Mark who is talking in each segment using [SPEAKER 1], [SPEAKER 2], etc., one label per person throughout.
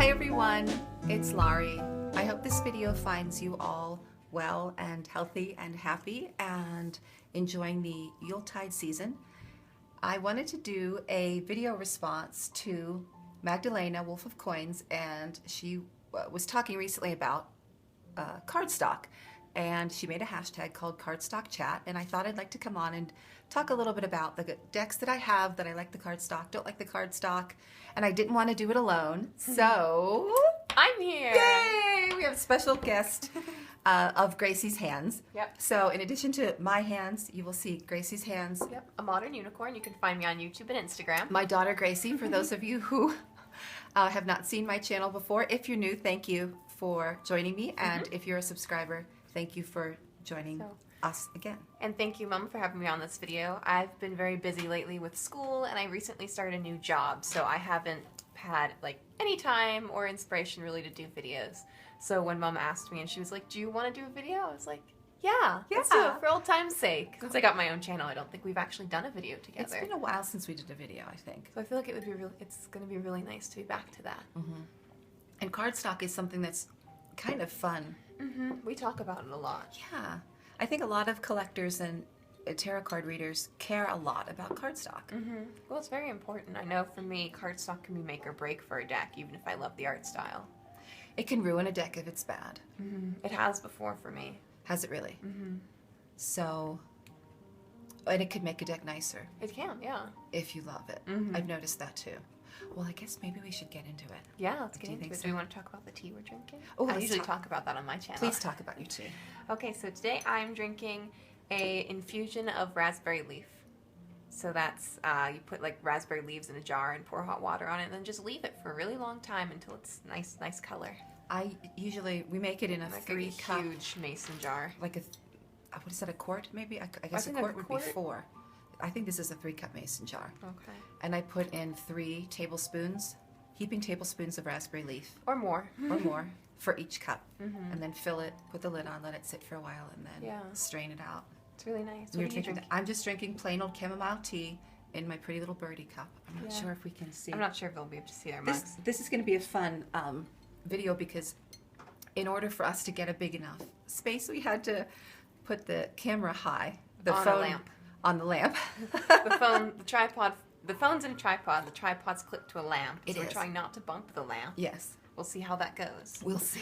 [SPEAKER 1] Hi everyone, it's Laurie. I hope this video finds you all well and healthy and happy and enjoying the Yuletide season. I wanted to do a video response to Magdalena, Wolf of Coins, and she was talking recently about cardstock, and she made a hashtag called cardstock chat, and I thought I'd like to come on and talk a little bit about the decks that I have, that I like the cardstock, don't like the cardstock, and I didn't want to do it alone, so
[SPEAKER 2] I'm here.
[SPEAKER 1] Yay! We have a special guest of Gracie's hands.
[SPEAKER 2] Yep.
[SPEAKER 1] So in addition to my hands, you will see Gracie's hands.
[SPEAKER 2] Yep. A modern unicorn. You can find me on YouTube and Instagram.
[SPEAKER 1] My daughter Gracie, for those of you who have not seen my channel before, if you're new, thank you for joining me, and if you're a subscriber, thank you for joining us again.
[SPEAKER 2] And thank you, Mom, for having me on this video. I've been very busy lately with school, and I recently started a new job, so I haven't had like any time or inspiration really to do videos. So when Mom asked me and she was like, do you want to do a video? I was like, yeah, let's do it for old time's sake. Since I got my own channel, I don't think we've actually done a video together.
[SPEAKER 1] It's been a while since we did a video, I think.
[SPEAKER 2] So I feel like it would be it's going to be really nice to be back to that.
[SPEAKER 1] And cardstock is something that's kind of fun.
[SPEAKER 2] We talk about it a lot.
[SPEAKER 1] Yeah. I think a lot of collectors and tarot card readers care a lot about cardstock.
[SPEAKER 2] Well, it's very important. I know for me, cardstock can be make or break for a deck, even if I love the art style.
[SPEAKER 1] It can ruin a deck if it's bad.
[SPEAKER 2] It has before for me.
[SPEAKER 1] Has it really? So, and it could make a deck nicer.
[SPEAKER 2] It can, yeah.
[SPEAKER 1] If you love it. I've noticed that too. Well, I guess maybe we should get into it.
[SPEAKER 2] Yeah, let's get into
[SPEAKER 1] think
[SPEAKER 2] it.
[SPEAKER 1] so?
[SPEAKER 2] Do we want to talk about the tea we're drinking?
[SPEAKER 1] Oh,
[SPEAKER 2] I
[SPEAKER 1] let's
[SPEAKER 2] usually
[SPEAKER 1] talk-
[SPEAKER 2] talk about that on my channel.
[SPEAKER 1] Please talk about your tea.
[SPEAKER 2] Okay, so today I'm drinking a infusion of raspberry leaf. So that's, you put like raspberry leaves in a jar and pour hot water on it and then just leave it for a really long time until it's nice color.
[SPEAKER 1] We make it in a
[SPEAKER 2] Like
[SPEAKER 1] 3-cup,
[SPEAKER 2] a huge mason jar.
[SPEAKER 1] like what is that, a quart maybe? I guess a
[SPEAKER 2] think
[SPEAKER 1] quart
[SPEAKER 2] a
[SPEAKER 1] would
[SPEAKER 2] quart.
[SPEAKER 1] be 4. I think this is a 3-cup mason jar.
[SPEAKER 2] Okay.
[SPEAKER 1] And I put in 3 tablespoons, heaping tablespoons of raspberry leaf,
[SPEAKER 2] Or more.
[SPEAKER 1] or more, for each cup. And then fill it, put the lid on, let it sit for a while, and then strain it out.
[SPEAKER 2] It's really nice.
[SPEAKER 1] You're
[SPEAKER 2] What are you
[SPEAKER 1] drinking
[SPEAKER 2] drinking?
[SPEAKER 1] I'm just drinking plain old chamomile tea in my pretty little birdie cup. I'm not sure if we can see.
[SPEAKER 2] I'm not sure if they'll be able to see their mugs.
[SPEAKER 1] This is going to be a fun video because in order for us to get a big enough space, we had to put the camera high, the
[SPEAKER 2] On a
[SPEAKER 1] phone
[SPEAKER 2] lamp.
[SPEAKER 1] on the lamp.
[SPEAKER 2] The phone, the tripod, the phone's in a tripod, the tripod's clipped to a lamp.
[SPEAKER 1] It
[SPEAKER 2] So we're
[SPEAKER 1] is.
[SPEAKER 2] trying not to bump the lamp.
[SPEAKER 1] Yes,
[SPEAKER 2] We'll see how that goes.
[SPEAKER 1] we'll see.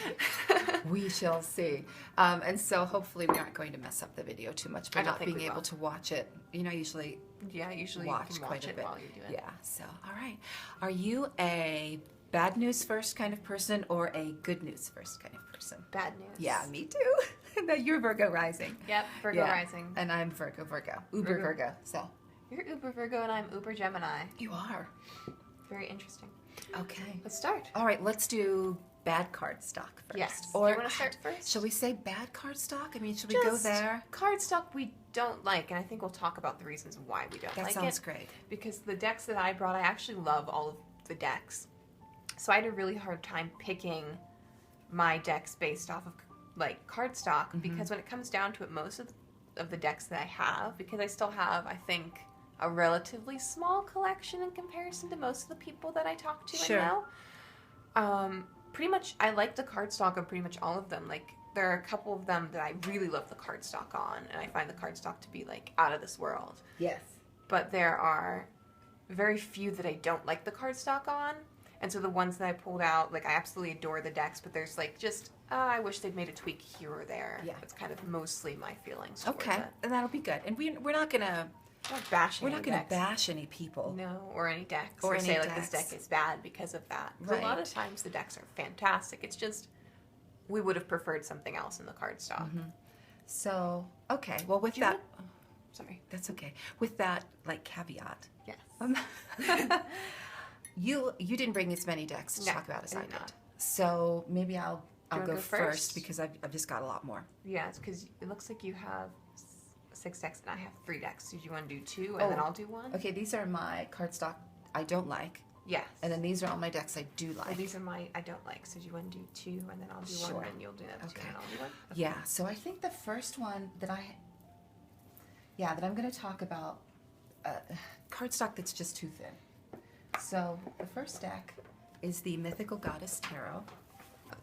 [SPEAKER 1] We shall see. And so hopefully we aren't going to mess up the video too much by
[SPEAKER 2] I don't
[SPEAKER 1] not
[SPEAKER 2] think
[SPEAKER 1] being
[SPEAKER 2] we
[SPEAKER 1] able
[SPEAKER 2] will.
[SPEAKER 1] to watch it. You know, usually
[SPEAKER 2] Yeah, usually
[SPEAKER 1] watch
[SPEAKER 2] you can
[SPEAKER 1] quite
[SPEAKER 2] watch
[SPEAKER 1] a
[SPEAKER 2] it
[SPEAKER 1] bit
[SPEAKER 2] while you do it.
[SPEAKER 1] Yeah, so all right. Are you a bad news first kind of person or a good news first kind of person?
[SPEAKER 2] Bad news.
[SPEAKER 1] Yeah, me too. No, you're Virgo rising.
[SPEAKER 2] Yep, Virgo
[SPEAKER 1] Yeah.
[SPEAKER 2] rising.
[SPEAKER 1] And I'm Virgo, Uber Virgo. So
[SPEAKER 2] You're Uber Virgo and I'm Uber Gemini.
[SPEAKER 1] you are.
[SPEAKER 2] Very interesting.
[SPEAKER 1] Okay.
[SPEAKER 2] Let's start.
[SPEAKER 1] All right, let's do bad cardstock first.
[SPEAKER 2] Yes.
[SPEAKER 1] Or
[SPEAKER 2] Do you want to start first?
[SPEAKER 1] Shall we say bad cardstock? I mean, should we go
[SPEAKER 2] Just
[SPEAKER 1] there?
[SPEAKER 2] Cardstock we don't like, and I think we'll talk about the reasons why we don't
[SPEAKER 1] That
[SPEAKER 2] like
[SPEAKER 1] sounds
[SPEAKER 2] it.
[SPEAKER 1] great.
[SPEAKER 2] Because the decks that I brought, I actually love all of the decks. So I had a really hard time picking my decks based off of like cardstock because when it comes down to it, most of the decks that I have, because I still have, I think, a relatively small collection in comparison to most of the people that I talk to
[SPEAKER 1] Sure.
[SPEAKER 2] and know. Pretty much, I like the cardstock of pretty much all of them. Like, there are a couple of them that I really love the cardstock on, and I find the cardstock to be, like, out of this world.
[SPEAKER 1] Yes.
[SPEAKER 2] But there are very few that I don't like the cardstock on, and so the ones that I pulled out, like, I absolutely adore the decks, but there's, like, just, I wish they'd made a tweak here or there.
[SPEAKER 1] Yeah.
[SPEAKER 2] It's kind of mostly my feelings towards
[SPEAKER 1] Okay,
[SPEAKER 2] it.
[SPEAKER 1] and that'll be good. And we're not gonna
[SPEAKER 2] I'm not bashing
[SPEAKER 1] we're not
[SPEAKER 2] any
[SPEAKER 1] gonna
[SPEAKER 2] decks.
[SPEAKER 1] bash any people.
[SPEAKER 2] No, or any decks.
[SPEAKER 1] Or
[SPEAKER 2] Or
[SPEAKER 1] any
[SPEAKER 2] say, like, this
[SPEAKER 1] decks.
[SPEAKER 2] deck is bad because of that. 'Cause a lot of
[SPEAKER 1] Right.
[SPEAKER 2] times the decks are fantastic. It's just, we would have preferred something else in the cardstock.
[SPEAKER 1] So okay, well with
[SPEAKER 2] Do you
[SPEAKER 1] that,
[SPEAKER 2] Sorry.
[SPEAKER 1] that's okay. With that like caveat,
[SPEAKER 2] Yes.
[SPEAKER 1] you didn't bring as many decks to
[SPEAKER 2] No,
[SPEAKER 1] talk about as
[SPEAKER 2] I
[SPEAKER 1] I
[SPEAKER 2] did
[SPEAKER 1] did.
[SPEAKER 2] not.
[SPEAKER 1] So maybe I'll
[SPEAKER 2] wanna
[SPEAKER 1] go
[SPEAKER 2] go
[SPEAKER 1] first
[SPEAKER 2] first?
[SPEAKER 1] because I've just got a lot more.
[SPEAKER 2] Yeah, it's because it looks like you have 6 decks and I have 3 decks. So do you want to do 2 and then
[SPEAKER 1] Oh,
[SPEAKER 2] I'll do 1?
[SPEAKER 1] Okay, these are my cardstock I don't like,
[SPEAKER 2] Yes.
[SPEAKER 1] and then these are all my decks I do like.
[SPEAKER 2] Well, these are my I don't like. So do you want to do 2 and then I'll do
[SPEAKER 1] Sure.
[SPEAKER 2] 1 and you'll do that 2
[SPEAKER 1] Okay.
[SPEAKER 2] and I'll do 1?
[SPEAKER 1] Yeah, so I think the first one that I'm going to talk about, cardstock that's just too thin. So the first deck is the Mythical Goddess Tarot.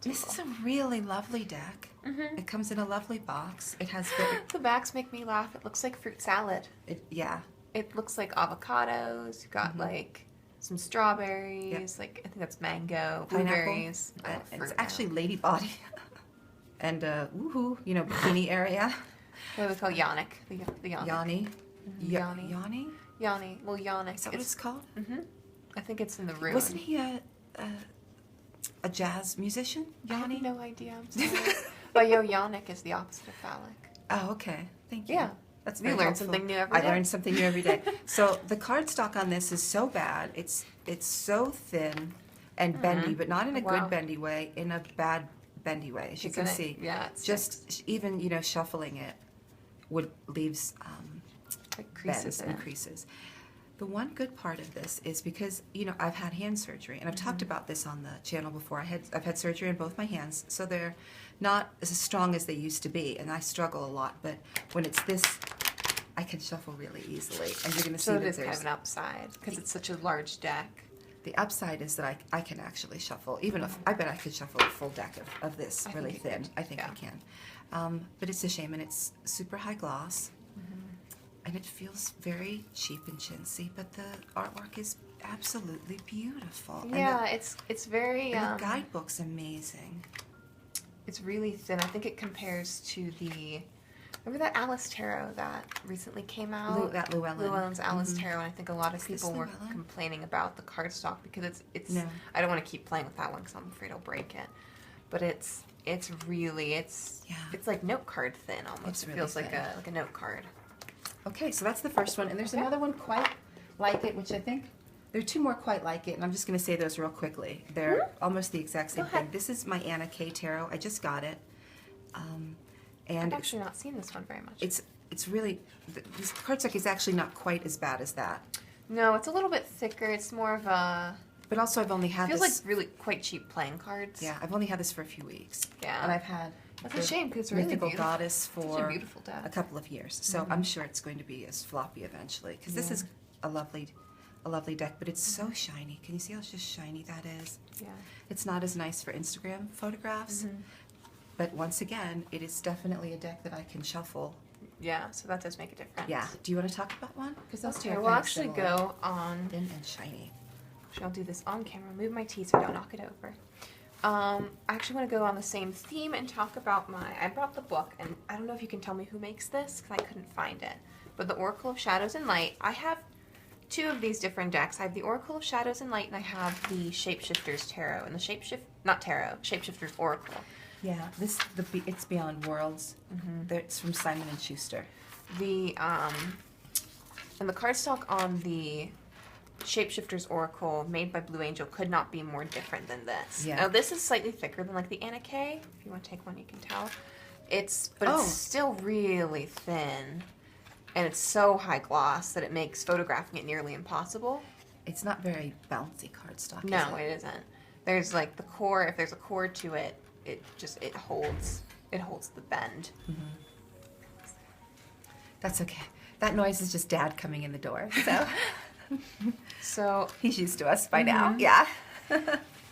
[SPEAKER 1] This is a really lovely deck. It comes in a lovely box. It has
[SPEAKER 2] The backs make me laugh. It looks like fruit salad.
[SPEAKER 1] yeah.
[SPEAKER 2] It looks like avocados. You got like some strawberries. Like I think that's mango, blueberries.
[SPEAKER 1] It's actually lady body, and woohoo, you know, bikini area.
[SPEAKER 2] What do we call Yannick? The Yannick.
[SPEAKER 1] Yanni.
[SPEAKER 2] Yanni.
[SPEAKER 1] Yanni.
[SPEAKER 2] Yanni. Well, Yannick.
[SPEAKER 1] Is that what it's called?
[SPEAKER 2] I think it's in the room.
[SPEAKER 1] Wasn't he a jazz musician?
[SPEAKER 2] I
[SPEAKER 1] Yanni.
[SPEAKER 2] have no idea. I'm sorry. But Yannick is the opposite of phallic.
[SPEAKER 1] Oh, okay. Thank you.
[SPEAKER 2] Yeah.
[SPEAKER 1] That's
[SPEAKER 2] You
[SPEAKER 1] very
[SPEAKER 2] learn
[SPEAKER 1] helpful.
[SPEAKER 2] something new every day.
[SPEAKER 1] I learn something new every day. So the cardstock on this is so bad. It's so thin and bendy, but not in a good bendy way, in a bad bendy way, as you can see.
[SPEAKER 2] Yeah, it's
[SPEAKER 1] just even shuffling it leaves
[SPEAKER 2] like creases
[SPEAKER 1] and creases. The one good part of this is because I've had hand surgery, and I've talked about this on the channel before. I've had surgery on both my hands, so they're not as strong as they used to be, and I struggle a lot. But when it's this, I can shuffle really easily, and you're going to see that
[SPEAKER 2] there's
[SPEAKER 1] there's
[SPEAKER 2] kind of an upside because it's such a large deck.
[SPEAKER 1] The upside is that I can actually shuffle, even if I bet I could shuffle a full deck of this really thin. I think I can. But it's a shame, and it's super high gloss. And it feels very cheap and chintzy, but the artwork is absolutely beautiful.
[SPEAKER 2] Yeah, it's very.
[SPEAKER 1] And the guidebook's amazing.
[SPEAKER 2] It's really thin. I think it compares to the. Remember that Alice Tarot that recently came out?
[SPEAKER 1] That Llewellyn.
[SPEAKER 2] Llewellyn's Alice Tarot, and I think a lot of people were complaining about the cardstock because it's. No. I don't want to keep playing with that one because I'm afraid I'll break it. But it's really it's like note card thin almost. It feels like a note card.
[SPEAKER 1] Okay, so that's the first one, and there's another one quite like it, which I think there are two more quite like it, and I'm just going to say those real quickly. They're almost the exact same thing. This is my Anna K Tarot. I just got it, and
[SPEAKER 2] I've actually not seen this one very much.
[SPEAKER 1] It's really this cardstock is actually not quite as bad as that.
[SPEAKER 2] No, it's a little bit thicker. It's more of a.
[SPEAKER 1] But also, I've only had
[SPEAKER 2] this.
[SPEAKER 1] Feels
[SPEAKER 2] like really quite cheap playing cards.
[SPEAKER 1] Yeah, I've only had this for a few weeks.
[SPEAKER 2] Yeah,
[SPEAKER 1] and I've had.
[SPEAKER 2] That's a shame because it's really
[SPEAKER 1] Mythical
[SPEAKER 2] beautiful.
[SPEAKER 1] Goddess for
[SPEAKER 2] a
[SPEAKER 1] couple of years, so I'm sure it's going to be as floppy eventually. Because this is a lovely deck, but it's so shiny. Can you see how just shiny that is?
[SPEAKER 2] Yeah.
[SPEAKER 1] It's not as nice for Instagram photographs, but once again, it is definitely a deck that I can shuffle.
[SPEAKER 2] Yeah, so that does make a difference.
[SPEAKER 1] Yeah. Do you want to talk about one? Because those two are
[SPEAKER 2] we'll actually go on
[SPEAKER 1] thin and shiny.
[SPEAKER 2] Actually, I'll do this on camera. Move my tea so I don't knock it over. I actually want to go on the same theme and talk about I brought the book, and I don't know if you can tell me who makes this, because I couldn't find it. But the Oracle of Shadows and Light, I have two of these different decks. I have the Oracle of Shadows and Light, and I have the Shapeshifters Tarot, and the Shapeshifters Oracle.
[SPEAKER 1] Yeah, it's Beyond Worlds. It's from Simon & Schuster.
[SPEAKER 2] And the cardstock on the Shapeshifters Oracle made by Blue Angel could not be more different than this.
[SPEAKER 1] Yeah.
[SPEAKER 2] Now this is slightly thicker than like the Anna K. If you want to take one, you can tell. It's still really thin, and it's so high gloss that it makes photographing it nearly impossible.
[SPEAKER 1] It's not very bouncy cardstock.
[SPEAKER 2] No, it isn't. There's like the core. If there's a core to it, it holds the bend.
[SPEAKER 1] That's okay. That noise is just Dad coming in the door. So.
[SPEAKER 2] So
[SPEAKER 1] he's used to us by now. Yeah.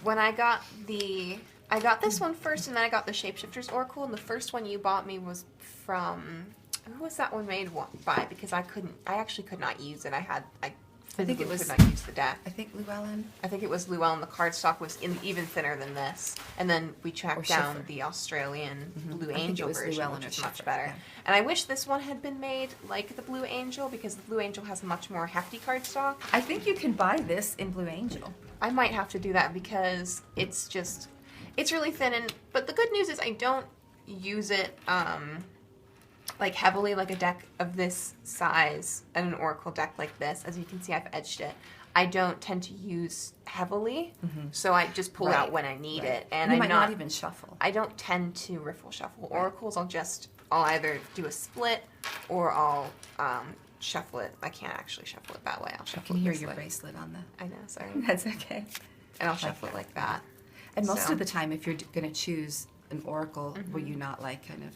[SPEAKER 2] When I got this one first, and then I got the Shapeshifters Oracle, and the first one you bought me was from, who was that one made by? Because I actually could not use it. I think it was, could not use the deck.
[SPEAKER 1] I think Llewellyn.
[SPEAKER 2] I think it was Llewellyn. The cardstock was even thinner than this. And then we tracked down the Australian Blue Angel version, which is much better. Yeah. And I wish this one had been made like the Blue Angel, because the Blue Angel has much more hefty cardstock.
[SPEAKER 1] I think you can buy this in Blue Angel.
[SPEAKER 2] I might have to do that because it's really thin. But the good news is I don't use it like heavily, like a deck of this size and an Oracle deck like this. As you can see, I've edged it. I don't tend to use heavily, so I just pull it out when I need it. And
[SPEAKER 1] you might not even shuffle.
[SPEAKER 2] I don't tend to riffle shuffle. Oracles, I'll either do a split or I'll shuffle it. I can't actually shuffle it that way. I'll shuffle
[SPEAKER 1] I can hear
[SPEAKER 2] this
[SPEAKER 1] your
[SPEAKER 2] way.
[SPEAKER 1] bracelet on the.
[SPEAKER 2] I know, sorry.
[SPEAKER 1] That's okay.
[SPEAKER 2] And I'll shuffle it like that.
[SPEAKER 1] And most of the time, if you're going to choose an Oracle, will you not like kind of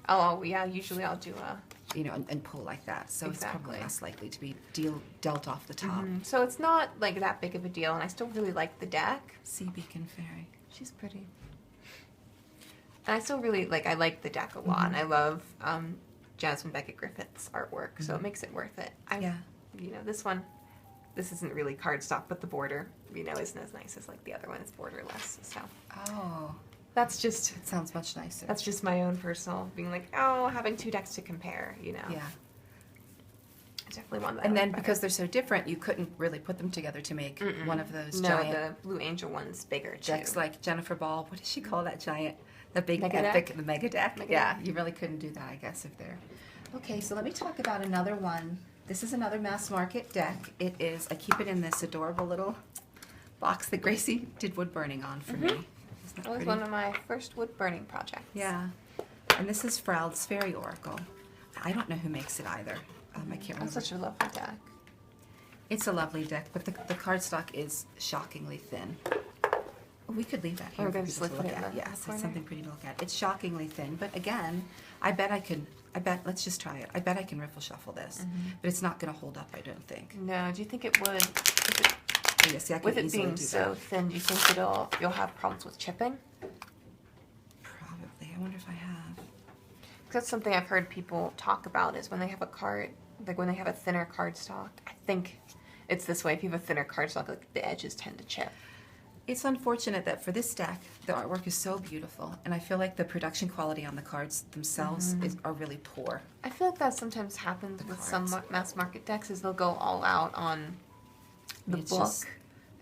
[SPEAKER 2] Oh, yeah, usually I'll do a...
[SPEAKER 1] you know, and pull like that. So it's probably
[SPEAKER 2] Exactly.
[SPEAKER 1] less likely to be dealt off the top.
[SPEAKER 2] So it's not like that big of a deal, and I still really like the deck.
[SPEAKER 1] Sea Beacon Fairy.
[SPEAKER 2] She's pretty. And I still really, like, I like the deck a lot, and I love Jasmine Beckett Griffith's artwork, so it makes it worth it.
[SPEAKER 1] Yeah.
[SPEAKER 2] You know, this isn't really cardstock, but the border, you know, isn't as nice as, like, the other one. It's borderless, so.
[SPEAKER 1] Oh,
[SPEAKER 2] That's just...
[SPEAKER 1] it sounds much nicer.
[SPEAKER 2] That's just my own personal being like, oh, having two decks to compare, you know.
[SPEAKER 1] Yeah.
[SPEAKER 2] I definitely want that.
[SPEAKER 1] And then because they're so different, you couldn't really put them together to make one of those giant
[SPEAKER 2] the Blue Angel one's bigger too.
[SPEAKER 1] decks like Jennifer Ball. What does she call that giant? The big
[SPEAKER 2] Mega
[SPEAKER 1] epic,
[SPEAKER 2] deck?
[SPEAKER 1] the mega deck.
[SPEAKER 2] Mega
[SPEAKER 1] Yeah,
[SPEAKER 2] deck.
[SPEAKER 1] you really couldn't do that, I guess, if they're. Okay, so let me talk about another one. This is another mass market deck. It is, I keep it in this adorable little box that Gracie did wood burning on for me. Isn't
[SPEAKER 2] That was
[SPEAKER 1] pretty?
[SPEAKER 2] one of my first wood burning projects.
[SPEAKER 1] Yeah. And this is Frald's Fairy Oracle. I don't know who makes it either. I can't remember.
[SPEAKER 2] That's such a lovely deck.
[SPEAKER 1] It's a lovely deck, but the cardstock is shockingly thin. We could leave that here
[SPEAKER 2] We're
[SPEAKER 1] for
[SPEAKER 2] gonna just
[SPEAKER 1] people to
[SPEAKER 2] put
[SPEAKER 1] look
[SPEAKER 2] it in
[SPEAKER 1] at.
[SPEAKER 2] the
[SPEAKER 1] Yes,
[SPEAKER 2] corner?
[SPEAKER 1] it's something pretty to look at. It's shockingly thin, but again, let's just try it. I bet I can riffle shuffle this, but it's not going to hold up, I don't think.
[SPEAKER 2] No, do you think it would?
[SPEAKER 1] Oh, yeah, see, I can
[SPEAKER 2] With it
[SPEAKER 1] easily
[SPEAKER 2] being
[SPEAKER 1] do
[SPEAKER 2] so
[SPEAKER 1] that.
[SPEAKER 2] thin, do you think you'll have problems with chipping?
[SPEAKER 1] Probably. I wonder if I have.
[SPEAKER 2] 'Cause that's something I've heard people talk about is when they have a card, like when they have a thinner cardstock. I think it's this way. If you have a thinner cardstock, like the edges tend to chip.
[SPEAKER 1] It's unfortunate that for this deck, the artwork is so beautiful, and I feel like the production quality on the cards themselves are really poor.
[SPEAKER 2] I feel like that sometimes happens with some
[SPEAKER 1] cards.
[SPEAKER 2] mass market decks is they'll go all out on the
[SPEAKER 1] It's
[SPEAKER 2] book
[SPEAKER 1] just-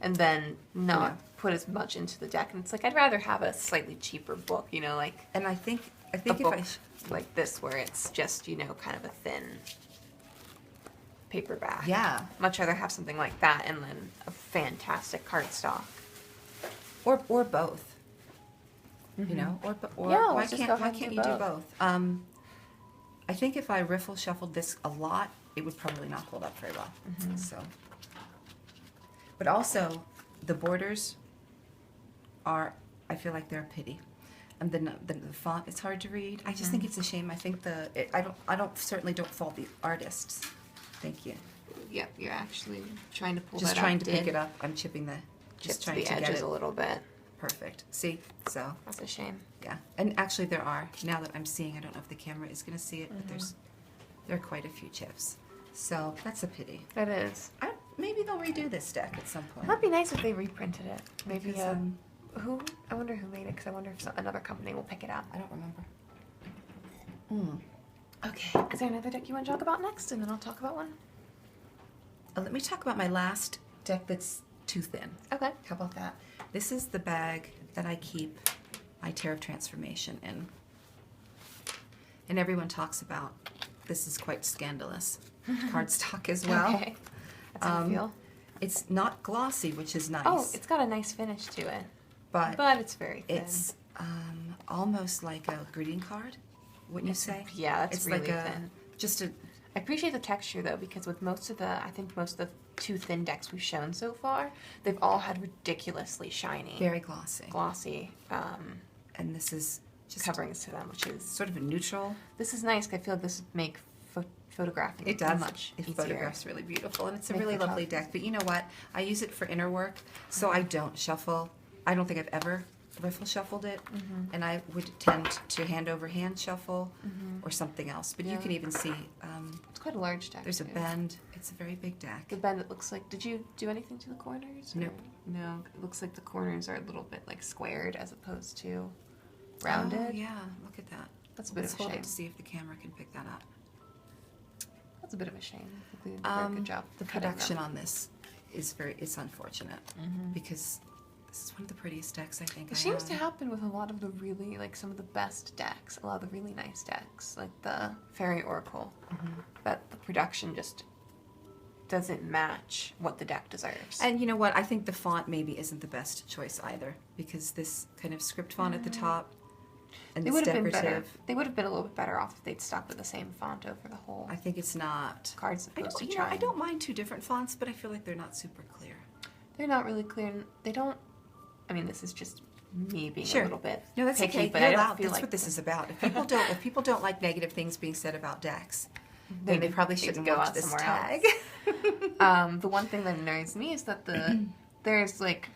[SPEAKER 2] and then not
[SPEAKER 1] Yeah.
[SPEAKER 2] put as much into the deck. And it's like I'd rather have a slightly cheaper book, you know, like
[SPEAKER 1] And I think
[SPEAKER 2] a
[SPEAKER 1] if
[SPEAKER 2] book
[SPEAKER 1] I
[SPEAKER 2] like this where it's just, you know, kind of a thin paperback.
[SPEAKER 1] yeah,
[SPEAKER 2] Much rather have something like that and then a fantastic cardstock.
[SPEAKER 1] or both. You know, or
[SPEAKER 2] Yeah,
[SPEAKER 1] why
[SPEAKER 2] let's just
[SPEAKER 1] can't
[SPEAKER 2] go
[SPEAKER 1] why
[SPEAKER 2] ahead and
[SPEAKER 1] can't
[SPEAKER 2] do
[SPEAKER 1] you do
[SPEAKER 2] both.
[SPEAKER 1] both? I think if I riffle shuffled this a lot, it would probably not hold up very well. So, but also the borders are, I feel like they're a pity, and the font is hard to read. I just think it's a shame. I think I don't certainly don't fault the artists. Thank you.
[SPEAKER 2] Yep, you're actually trying to pull
[SPEAKER 1] Just
[SPEAKER 2] that
[SPEAKER 1] trying
[SPEAKER 2] up.
[SPEAKER 1] to pick it up. I'm chipping the, just
[SPEAKER 2] Chips
[SPEAKER 1] trying
[SPEAKER 2] the
[SPEAKER 1] to get
[SPEAKER 2] edges
[SPEAKER 1] it
[SPEAKER 2] a little bit.
[SPEAKER 1] perfect. See, so.
[SPEAKER 2] That's a shame.
[SPEAKER 1] Yeah, and actually there are, now that I'm seeing, I don't know if the camera is going to see it, but there are quite a few chips. So that's a pity.
[SPEAKER 2] It is.
[SPEAKER 1] Maybe they'll redo this deck at some point.
[SPEAKER 2] That'd be nice if they reprinted it. Maybe
[SPEAKER 1] Because,
[SPEAKER 2] who? I wonder who made it because I wonder if another company will pick it up.
[SPEAKER 1] I don't remember. Okay,
[SPEAKER 2] Is there another deck you want to talk about next, and then I'll talk about one?
[SPEAKER 1] let me talk about my last deck that's too thin.
[SPEAKER 2] Okay.
[SPEAKER 1] How about that? This is the bag that I keep my Tear of Transformation in. And everyone talks about this is quite scandalous cardstock as well.
[SPEAKER 2] Okay. That's how I feel.
[SPEAKER 1] It's not glossy, which is nice.
[SPEAKER 2] Oh, it's got a nice finish to it,
[SPEAKER 1] but
[SPEAKER 2] but it's very thin.
[SPEAKER 1] it's almost like a greeting card, wouldn't you say?
[SPEAKER 2] Yeah, that's
[SPEAKER 1] It's
[SPEAKER 2] really
[SPEAKER 1] like
[SPEAKER 2] thin.
[SPEAKER 1] just a
[SPEAKER 2] I appreciate the texture though, because with most of the too thin decks we've shown so far, they've all had ridiculously shiny,
[SPEAKER 1] very glossy. And this is just
[SPEAKER 2] coverings to them, which is
[SPEAKER 1] sort of a neutral.
[SPEAKER 2] this is nice. 'Cause I feel like this would make photographing
[SPEAKER 1] It does.
[SPEAKER 2] much
[SPEAKER 1] It
[SPEAKER 2] easier.
[SPEAKER 1] photographs really beautiful, and it's a
[SPEAKER 2] Make
[SPEAKER 1] really
[SPEAKER 2] the
[SPEAKER 1] lovely
[SPEAKER 2] top-
[SPEAKER 1] deck. But you know what? I use it for inner work, so I don't shuffle. I don't think I've ever riffle shuffled it, and I would tend to hand over hand shuffle or something else. But you
[SPEAKER 2] Yeah.
[SPEAKER 1] can even see
[SPEAKER 2] It's quite a large deck.
[SPEAKER 1] there's a
[SPEAKER 2] too.
[SPEAKER 1] bend. It's a very big deck.
[SPEAKER 2] The bend, it looks like. Did you do anything to the corners? or-
[SPEAKER 1] Nope.
[SPEAKER 2] No, it looks like the corners are a little bit like squared as opposed to rounded.
[SPEAKER 1] Oh, yeah, look at that.
[SPEAKER 2] That's a bit
[SPEAKER 1] Let's
[SPEAKER 2] of a
[SPEAKER 1] hold
[SPEAKER 2] shame.
[SPEAKER 1] it to see if the camera can pick that up.
[SPEAKER 2] That's a bit of a shame. I think they did a very good job.
[SPEAKER 1] The
[SPEAKER 2] cutting them.
[SPEAKER 1] production on this is it's unfortunate because this is one of the prettiest decks I think
[SPEAKER 2] It
[SPEAKER 1] I
[SPEAKER 2] seems
[SPEAKER 1] have.
[SPEAKER 2] to happen with a lot of the really, like some of the best decks, a lot of the really nice decks, like the Fairy Oracle, that the production just doesn't match what the deck deserves.
[SPEAKER 1] And you know what? I think the font maybe isn't the best choice either because this kind of script font at the top and
[SPEAKER 2] they
[SPEAKER 1] this
[SPEAKER 2] would have been
[SPEAKER 1] decorative.
[SPEAKER 2] better. They would have been a little bit better off if they'd stuck with the same font over the whole
[SPEAKER 1] I think it's not.
[SPEAKER 2] card.
[SPEAKER 1] I
[SPEAKER 2] Supposed
[SPEAKER 1] don't,
[SPEAKER 2] to
[SPEAKER 1] you know,
[SPEAKER 2] try.
[SPEAKER 1] I don't mind two different fonts, but I feel like they're not super clear.
[SPEAKER 2] They're not really clear. And they don't. I mean, this is just me being
[SPEAKER 1] Sure.
[SPEAKER 2] a little bit
[SPEAKER 1] No, that's
[SPEAKER 2] picky,
[SPEAKER 1] okay.
[SPEAKER 2] but
[SPEAKER 1] You're
[SPEAKER 2] I don't
[SPEAKER 1] allowed.
[SPEAKER 2] feel
[SPEAKER 1] That's
[SPEAKER 2] like
[SPEAKER 1] what this is about. If people don't like negative things being said about decks, then they probably
[SPEAKER 2] need to
[SPEAKER 1] shouldn't
[SPEAKER 2] go
[SPEAKER 1] watch
[SPEAKER 2] out
[SPEAKER 1] this
[SPEAKER 2] somewhere
[SPEAKER 1] tag.
[SPEAKER 2] The one thing that annoys me is that there's like,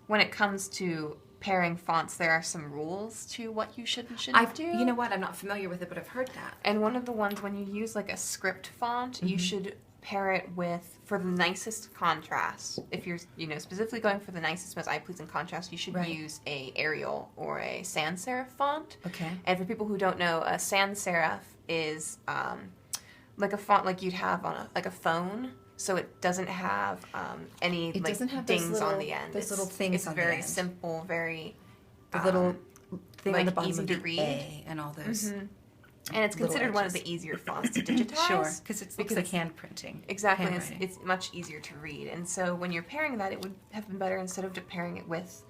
[SPEAKER 2] when it comes to pairing fonts, there are some rules to what you should and shouldn't do.
[SPEAKER 1] You know what? I'm not familiar with it, but I've heard that.
[SPEAKER 2] And one of the ones, when you use like a script font, you should pair it with, for the nicest contrast. If you're, specifically going for the nicest, most eye-pleasing contrast, you should use a Arial or a sans serif font.
[SPEAKER 1] Okay.
[SPEAKER 2] And for people who don't know, a sans serif is like a font like you'd have on a phone. So it doesn't have any
[SPEAKER 1] doesn't have
[SPEAKER 2] dings on the end.
[SPEAKER 1] Those little things on the end.
[SPEAKER 2] It's very simple, very
[SPEAKER 1] The little thing on
[SPEAKER 2] like
[SPEAKER 1] the bottom
[SPEAKER 2] easy
[SPEAKER 1] of
[SPEAKER 2] to
[SPEAKER 1] the
[SPEAKER 2] read.
[SPEAKER 1] A and all those.
[SPEAKER 2] And it's
[SPEAKER 1] little
[SPEAKER 2] considered one of
[SPEAKER 1] edges.
[SPEAKER 2] the easier fonts to digitize.
[SPEAKER 1] Sure, because it looks like hand printing.
[SPEAKER 2] Exactly,
[SPEAKER 1] handwriting.
[SPEAKER 2] it's much easier to read. And so when you're pairing that, it would have been better instead of pairing it with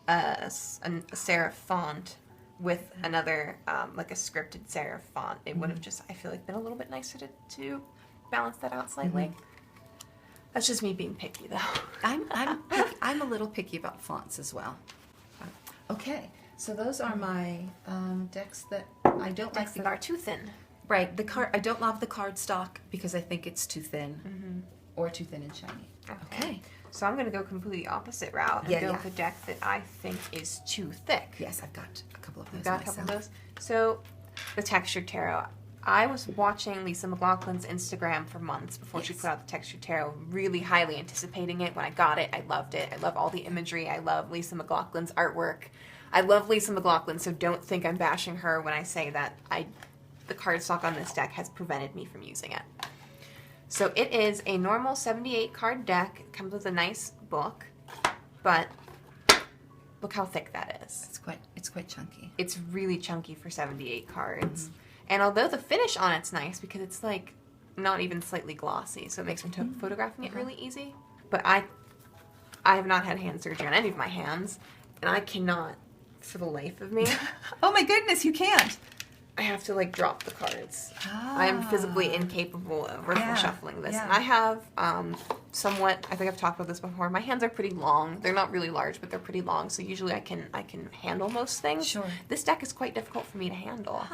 [SPEAKER 2] a serif font with another, like a scripted serif font. It would have just, I feel like, been a little bit nicer to balance that out slightly. That's just me being picky, though.
[SPEAKER 1] I'm a little picky about fonts as well. Okay, so those are my decks that I don't like.
[SPEAKER 2] That are too thin.
[SPEAKER 1] Right, I don't love the cardstock because I think it's too thin or too thin and shiny. Okay.
[SPEAKER 2] So I'm going to go completely opposite route and go with a deck that I think is too thick.
[SPEAKER 1] Yes, I've got a couple of those.
[SPEAKER 2] You've got a couple of those. So the textured tarot. I was watching Lisa McLaughlin's Instagram for months before she put out the textured tarot, really highly anticipating it. When I got it, I loved it. I love all the imagery. I love Lisa McLaughlin's artwork. I love Lisa McLaughlin, so don't think I'm bashing her when I say that the cardstock on this deck has prevented me from using it. So it is a normal 78 card deck. It comes with a nice book, but look how thick that is.
[SPEAKER 1] It's quite chunky.
[SPEAKER 2] It's really chunky for 78 cards. And although the finish on it's nice because it's like not even slightly glossy, so it makes photographing it really easy. But I have not had hand surgery on any of my hands, and I cannot, for the life of me,
[SPEAKER 1] Oh my goodness, you can't.
[SPEAKER 2] I have to like drop the cards. I am physically incapable of riffle shuffling this.
[SPEAKER 1] Yeah.
[SPEAKER 2] And I have somewhat, I think I've talked about this before, my hands are pretty long. They're not really large, but they're pretty long, so usually I can handle most things.
[SPEAKER 1] Sure.
[SPEAKER 2] This deck is quite difficult for me to handle.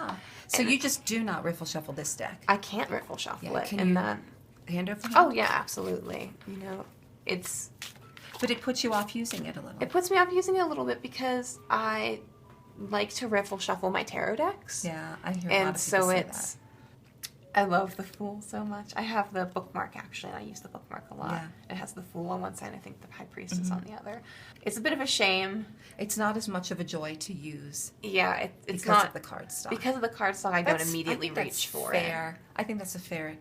[SPEAKER 1] So you just do not riffle shuffle this deck?
[SPEAKER 2] I can't riffle shuffle it.
[SPEAKER 1] Can
[SPEAKER 2] and
[SPEAKER 1] you
[SPEAKER 2] that,
[SPEAKER 1] hand over hand?
[SPEAKER 2] oh yeah, absolutely. It's...
[SPEAKER 1] But it puts you off using it a little.
[SPEAKER 2] It puts me off using it a little bit because I like to riffle shuffle my tarot decks.
[SPEAKER 1] Yeah, I hear a lot of people say that.
[SPEAKER 2] I love the Fool so much. I have the bookmark, actually, and I use the bookmark a lot.
[SPEAKER 1] Yeah.
[SPEAKER 2] It has the Fool on one side, I think the High Priestess on the other. It's a bit of a shame.
[SPEAKER 1] It's not as much of a joy to use.
[SPEAKER 2] Yeah, it's
[SPEAKER 1] because
[SPEAKER 2] not...
[SPEAKER 1] of the cardstock.
[SPEAKER 2] Because of the cardstock, I don't immediately reach for it.
[SPEAKER 1] I think that's a fair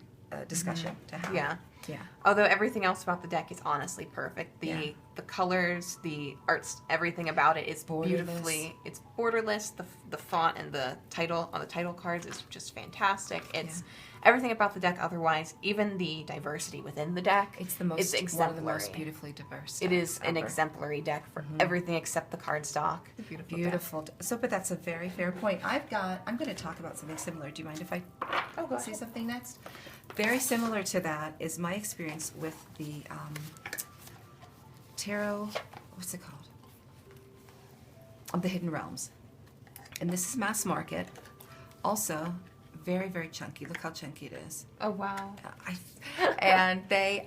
[SPEAKER 1] discussion to have.
[SPEAKER 2] Yeah.
[SPEAKER 1] Yeah.
[SPEAKER 2] Although everything else about the deck is honestly perfect. The colors, the arts, everything about it is beautifully. It's borderless. The font and the title on the title cards is just fantastic. It's everything about the deck. Otherwise, even the diversity within the deck.
[SPEAKER 1] It's the most
[SPEAKER 2] exemplary.
[SPEAKER 1] one of the most beautifully diverse.
[SPEAKER 2] It is an
[SPEAKER 1] ever.
[SPEAKER 2] exemplary deck for everything except the cardstock.
[SPEAKER 1] Beautiful. So, but that's a very fair point. I'm going to talk about something similar. Do you mind if I say something next? Very similar to that is my experience with the tarot. What's it called? The Hidden Realms, and this is mass market. Also, very very chunky. Look how chunky it is.
[SPEAKER 2] Oh wow!
[SPEAKER 1] And they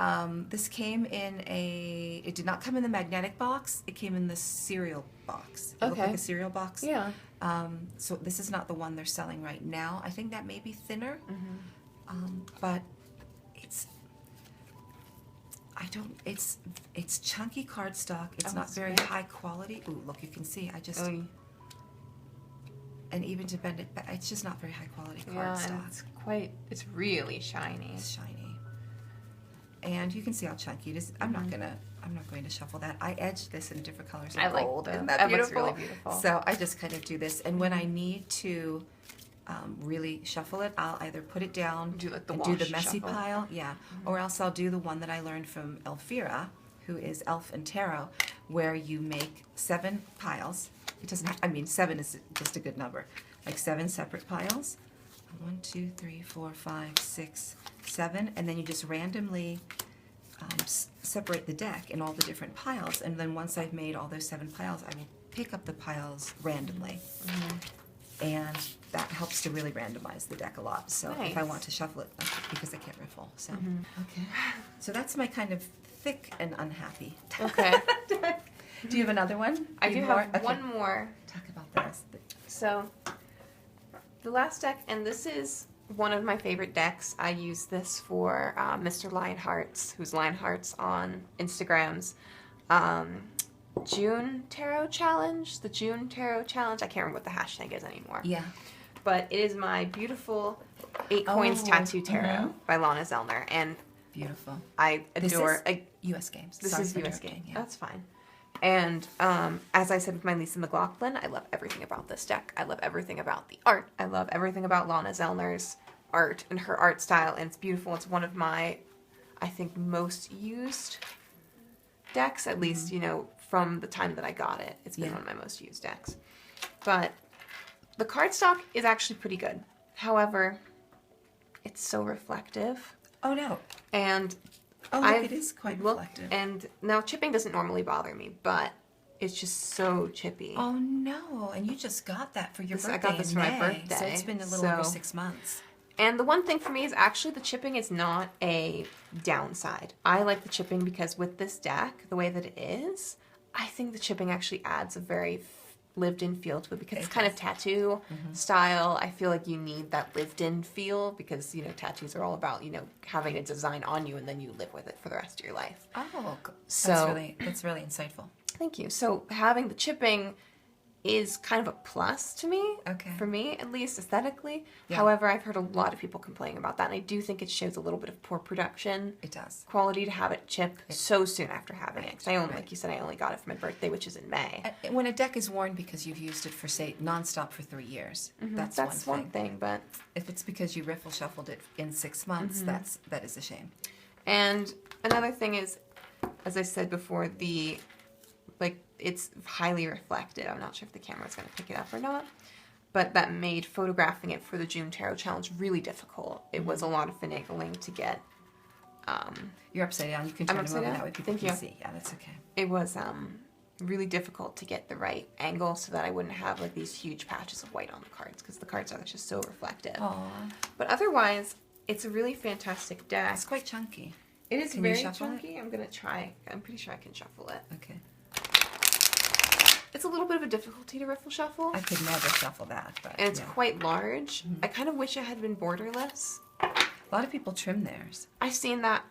[SPEAKER 1] this came in a. It did not come in the magnetic box. It came in the cereal box. It looked like a cereal box.
[SPEAKER 2] Yeah.
[SPEAKER 1] So this is not the one they're selling right now. I think that may be thinner. But it's chunky cardstock. It's not very high quality. Ooh, look, you can see. And even to bend it back, it's just not very high quality cardstock.
[SPEAKER 2] Yeah, it's really shiny.
[SPEAKER 1] It's shiny. And you can see how chunky it is. I'm not going to shuffle that. I edged this in different colors of gold. Isn't that beautiful?
[SPEAKER 2] Looks really beautiful.
[SPEAKER 1] So I just kind of do this. And when I need to really shuffle it, I'll either put it down
[SPEAKER 2] do the
[SPEAKER 1] messy
[SPEAKER 2] shuffle.
[SPEAKER 1] pile, or else I'll do the one that I learned from Elvira, who is Elf and Tarot, where you make 7 piles. It doesn't have, 7 is just a good number. Like 7 separate piles. 1, 2, 3, 4, 5, 6, 7, and then you just randomly separate the deck in all the different piles. And then once I've made all those 7 piles, I will pick up the piles randomly. And that helps to really randomize the deck a lot. So if I want to shuffle it, because I can't riffle. So, okay. So that's my kind of thick and unhappy.
[SPEAKER 2] Okay.
[SPEAKER 1] Do you have another one?
[SPEAKER 2] I do have one more.
[SPEAKER 1] Talk about this.
[SPEAKER 2] So, the last deck, and this is one of my favorite decks. I use this for Mr. Lionhearts, who's Lionhearts on Instagram's June Tarot Challenge. The June Tarot Challenge. I can't remember what the hashtag is anymore.
[SPEAKER 1] Yeah.
[SPEAKER 2] But it is my beautiful 8 Coins Tattoo Tarot by Lana Zellner. And
[SPEAKER 1] beautiful.
[SPEAKER 2] I adore...
[SPEAKER 1] This is U.S. Games.
[SPEAKER 2] This
[SPEAKER 1] Sorry
[SPEAKER 2] is
[SPEAKER 1] for
[SPEAKER 2] U.S.
[SPEAKER 1] joking,
[SPEAKER 2] Games.
[SPEAKER 1] yeah.
[SPEAKER 2] That's fine. And as I said with my Lisa McLaughlin, I love everything about this deck. I love everything about the art. I love everything about Lana Zellner's art and her art style. And it's beautiful. It's one of my, I think, most used decks, at least, you know, from the time that I got it. It's been one of my most used decks. But the cardstock is actually pretty good. However, it's so reflective.
[SPEAKER 1] Oh, no.
[SPEAKER 2] And
[SPEAKER 1] it is quite reflective.
[SPEAKER 2] And now chipping doesn't normally bother me, but it's just so chippy.
[SPEAKER 1] Oh, no. And you just got that for your birthday.
[SPEAKER 2] I got this
[SPEAKER 1] in
[SPEAKER 2] for my
[SPEAKER 1] May,
[SPEAKER 2] birthday.
[SPEAKER 1] So it's been a little over 6 months.
[SPEAKER 2] And the one thing for me is actually the chipping is not a downside. I like the chipping because with this deck, the way that it is, I think the chipping actually adds a very lived-in feel to it because it's kind of tattoo style. I feel like you need that lived-in feel because, you know, tattoos are all about, you know, having a design on you and then you live with it for the rest of your life.
[SPEAKER 1] Oh,
[SPEAKER 2] so
[SPEAKER 1] that's really insightful.
[SPEAKER 2] Thank you. So having the chipping is kind of a plus to me, for me, at least aesthetically. Yeah. However, I've heard a lot of people complaining about that, and I do think it shows a little bit of poor production.
[SPEAKER 1] It does.
[SPEAKER 2] Quality to have it chip so soon after having it. Because I only, like you said, I only got it for my birthday, which is in May.
[SPEAKER 1] When a deck is worn because you've used it for, say, nonstop for 3 years, that's one thing.
[SPEAKER 2] But
[SPEAKER 1] if it's because you riffle shuffled it in 6 months, that is a shame.
[SPEAKER 2] And another thing is, as I said before, it's highly reflective. I'm not sure if the camera's going to pick it up or not, but that made photographing it for the June Tarot Challenge really difficult. It was a lot of finagling to get.
[SPEAKER 1] You're upside down. You can turn them over that way people can see. Yeah, that's okay.
[SPEAKER 2] It was really difficult to get the right angle so that I wouldn't have like these huge patches of white on the cards because the cards are just so reflective.
[SPEAKER 1] Aww.
[SPEAKER 2] But otherwise, it's a really fantastic deck.
[SPEAKER 1] It's quite chunky.
[SPEAKER 2] It is very chunky. I'm going to try. I'm pretty sure I can shuffle it.
[SPEAKER 1] Okay.
[SPEAKER 2] It's a little bit of a difficulty to riffle shuffle.
[SPEAKER 1] I could never shuffle that. But,
[SPEAKER 2] and it's quite large. I kind of wish it had been borderless.
[SPEAKER 1] A lot of people trim theirs.
[SPEAKER 2] I've seen that.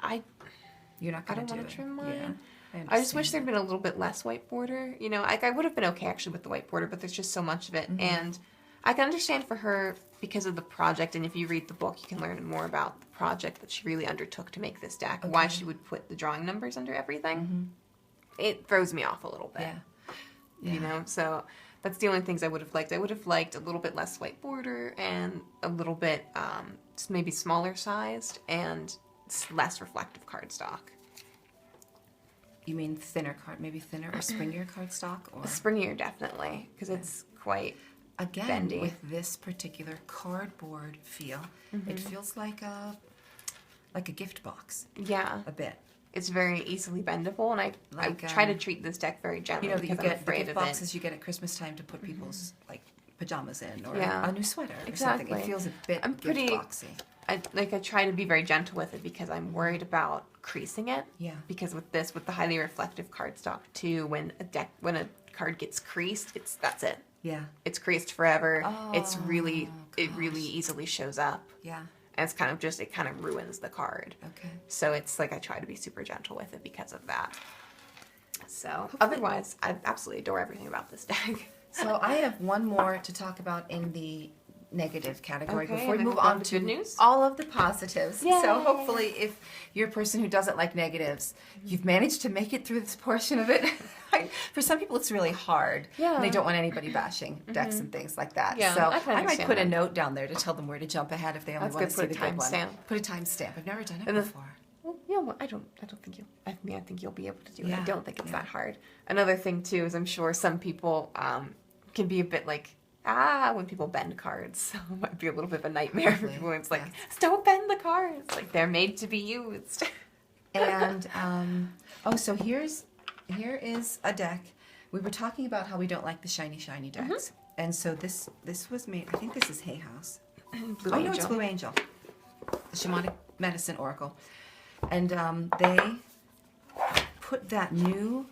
[SPEAKER 1] You're not going to do it.
[SPEAKER 2] I don't want to trim mine.
[SPEAKER 1] Yeah,
[SPEAKER 2] I just wish there'd been a little bit less white border. You know, I would have been okay actually with the white border, but there's just so much of it. And I can understand for her because of the project. And if you read the book, you can learn more about the project that she really undertook to make this deck. Why she would put the drawing numbers under everything. It throws me off a little bit.
[SPEAKER 1] Yeah.
[SPEAKER 2] You know, so that's the only things I would have liked. I would have liked a little bit less white border and a little bit maybe smaller sized and less reflective cardstock.
[SPEAKER 1] You mean thinner maybe thinner or springier cardstock? Or
[SPEAKER 2] Springier, definitely, because it's quite bendy.
[SPEAKER 1] With this particular cardboard feel, it feels like a gift box.
[SPEAKER 2] Yeah.
[SPEAKER 1] A bit.
[SPEAKER 2] It's very easily bendable, and I try to treat this deck very gently.
[SPEAKER 1] You know,
[SPEAKER 2] because
[SPEAKER 1] you
[SPEAKER 2] I'm
[SPEAKER 1] get
[SPEAKER 2] afraid
[SPEAKER 1] the gift
[SPEAKER 2] of
[SPEAKER 1] boxes you get at Christmas time to put people's like pajamas in, or a new sweater or something. It feels a bit gift boxy.
[SPEAKER 2] I try to be very gentle with it because I'm worried about creasing it.
[SPEAKER 1] Yeah.
[SPEAKER 2] Because with the highly reflective cardstock too, when a card gets creased, that's it.
[SPEAKER 1] Yeah. It's
[SPEAKER 2] creased forever.
[SPEAKER 1] Oh,
[SPEAKER 2] it really easily shows up.
[SPEAKER 1] Yeah.
[SPEAKER 2] And it's kind of ruins the card.
[SPEAKER 1] Okay.
[SPEAKER 2] So it's like I try to be super gentle with it because of that. So otherwise, I absolutely adore everything about this deck.
[SPEAKER 1] So I have one more to talk about in the negative category before we
[SPEAKER 2] and
[SPEAKER 1] move
[SPEAKER 2] then
[SPEAKER 1] on to
[SPEAKER 2] good news.
[SPEAKER 1] all of the positives.
[SPEAKER 2] Yay.
[SPEAKER 1] So hopefully if you're a person who doesn't like negatives, you've managed to make it through this portion of it. For some people it's really hard.
[SPEAKER 2] Yeah.
[SPEAKER 1] And they don't want anybody bashing decks and things like that.
[SPEAKER 2] Yeah,
[SPEAKER 1] so
[SPEAKER 2] I
[SPEAKER 1] might put a note down there to tell them where to jump ahead if they only want to see the good one.
[SPEAKER 2] Put a
[SPEAKER 1] timestamp. I've never done it before.
[SPEAKER 2] Well, I don't think you'll. I think you'll be able to do it. I don't think it's that hard. Another thing too is I'm sure some people can be a bit like when people bend cards, so it might be a little bit of a nightmare for people. It's like don't bend the cards. Like they're made to be used.
[SPEAKER 1] And so here is a deck we were talking about how we don't like the shiny decks. And so this was made, I think this is Hay House.
[SPEAKER 2] Blue
[SPEAKER 1] No,
[SPEAKER 2] Angel.
[SPEAKER 1] it's Blue Angel. The Shamanic Medicine Oracle. And they put that new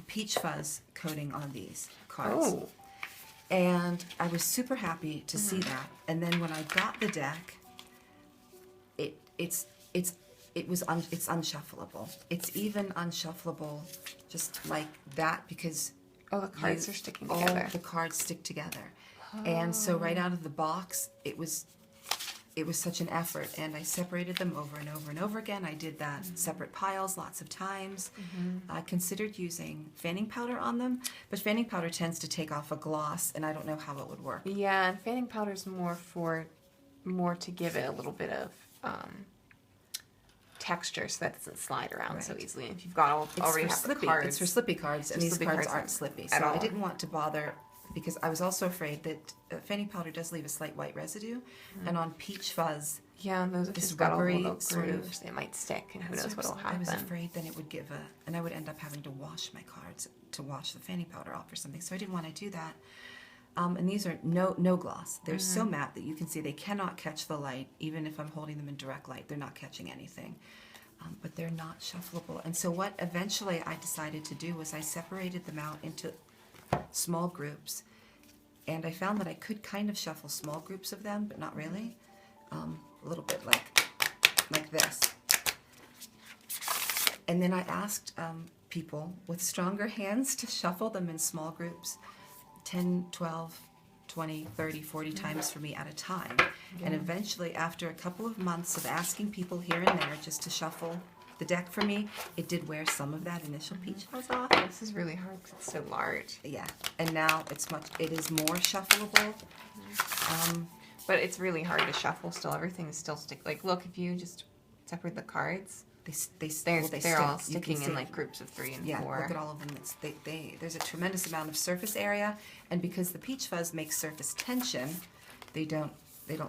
[SPEAKER 1] peach fuzz coating on these cards.
[SPEAKER 2] Oh.
[SPEAKER 1] And I was super happy to see that. And then when I got the deck, it's unshuffleable. It's even unshuffleable just like that because
[SPEAKER 2] Oh, the cards are sticking
[SPEAKER 1] all
[SPEAKER 2] together.
[SPEAKER 1] the cards stick together. And so right out of the box, it was such an effort, and I separated them over and over and over again. I did that separate piles lots of times. I considered using fanning powder on them, but fanning powder tends to take off a gloss, and I don't know how it would work.
[SPEAKER 2] Yeah, and fanning powder's more to give it a little bit of texture so that it doesn't slide around so
[SPEAKER 1] Right.
[SPEAKER 2] easily. And if you've got already have the
[SPEAKER 1] slippy.
[SPEAKER 2] cards,
[SPEAKER 1] It's for slippy cards, and
[SPEAKER 2] So
[SPEAKER 1] these
[SPEAKER 2] slippy
[SPEAKER 1] cards
[SPEAKER 2] cards
[SPEAKER 1] aren't slippy.
[SPEAKER 2] at
[SPEAKER 1] So I
[SPEAKER 2] all.
[SPEAKER 1] didn't want to bother because I was also afraid that fanning powder does leave a slight white residue, and on peach fuzz,
[SPEAKER 2] yeah, and those if
[SPEAKER 1] this
[SPEAKER 2] it's got all the
[SPEAKER 1] rubbery
[SPEAKER 2] little
[SPEAKER 1] sort of-
[SPEAKER 2] grooves, they might stick, and who
[SPEAKER 1] So
[SPEAKER 2] knows what'll
[SPEAKER 1] I
[SPEAKER 2] happen.
[SPEAKER 1] was afraid then it would give and I would end up having to wash my cards to wash the fanning powder off or something. So I didn't want to do that. And these are no gloss. They're so matte that you can see they cannot catch the light, even if I'm holding them in direct light. They're not catching anything. But they're not shuffleable. And so what eventually I decided to do was I separated them out into small groups. And I found that I could kind of shuffle small groups of them, but not really. A little bit like this. And then I asked people with stronger hands to shuffle them in small groups, 10, 12, 20, 30, 40 times for me at a time. And eventually, after a couple of months of asking people here and there just to shuffle the deck for me, it did wear some of that initial peach fuzz off.
[SPEAKER 2] This is really hard because it's so large.
[SPEAKER 1] Yeah, and now it is more shuffleable.
[SPEAKER 2] But it's really hard to shuffle still. Everything is still stick. Like, look, if you just separate the cards,
[SPEAKER 1] They're
[SPEAKER 2] they're all
[SPEAKER 1] stick. You can
[SPEAKER 2] sticking in
[SPEAKER 1] see-
[SPEAKER 2] like groups of 3 and
[SPEAKER 1] Yeah,
[SPEAKER 2] 4.
[SPEAKER 1] look at all of them. There's a tremendous amount of surface area, and because the peach fuzz makes surface tension, they don't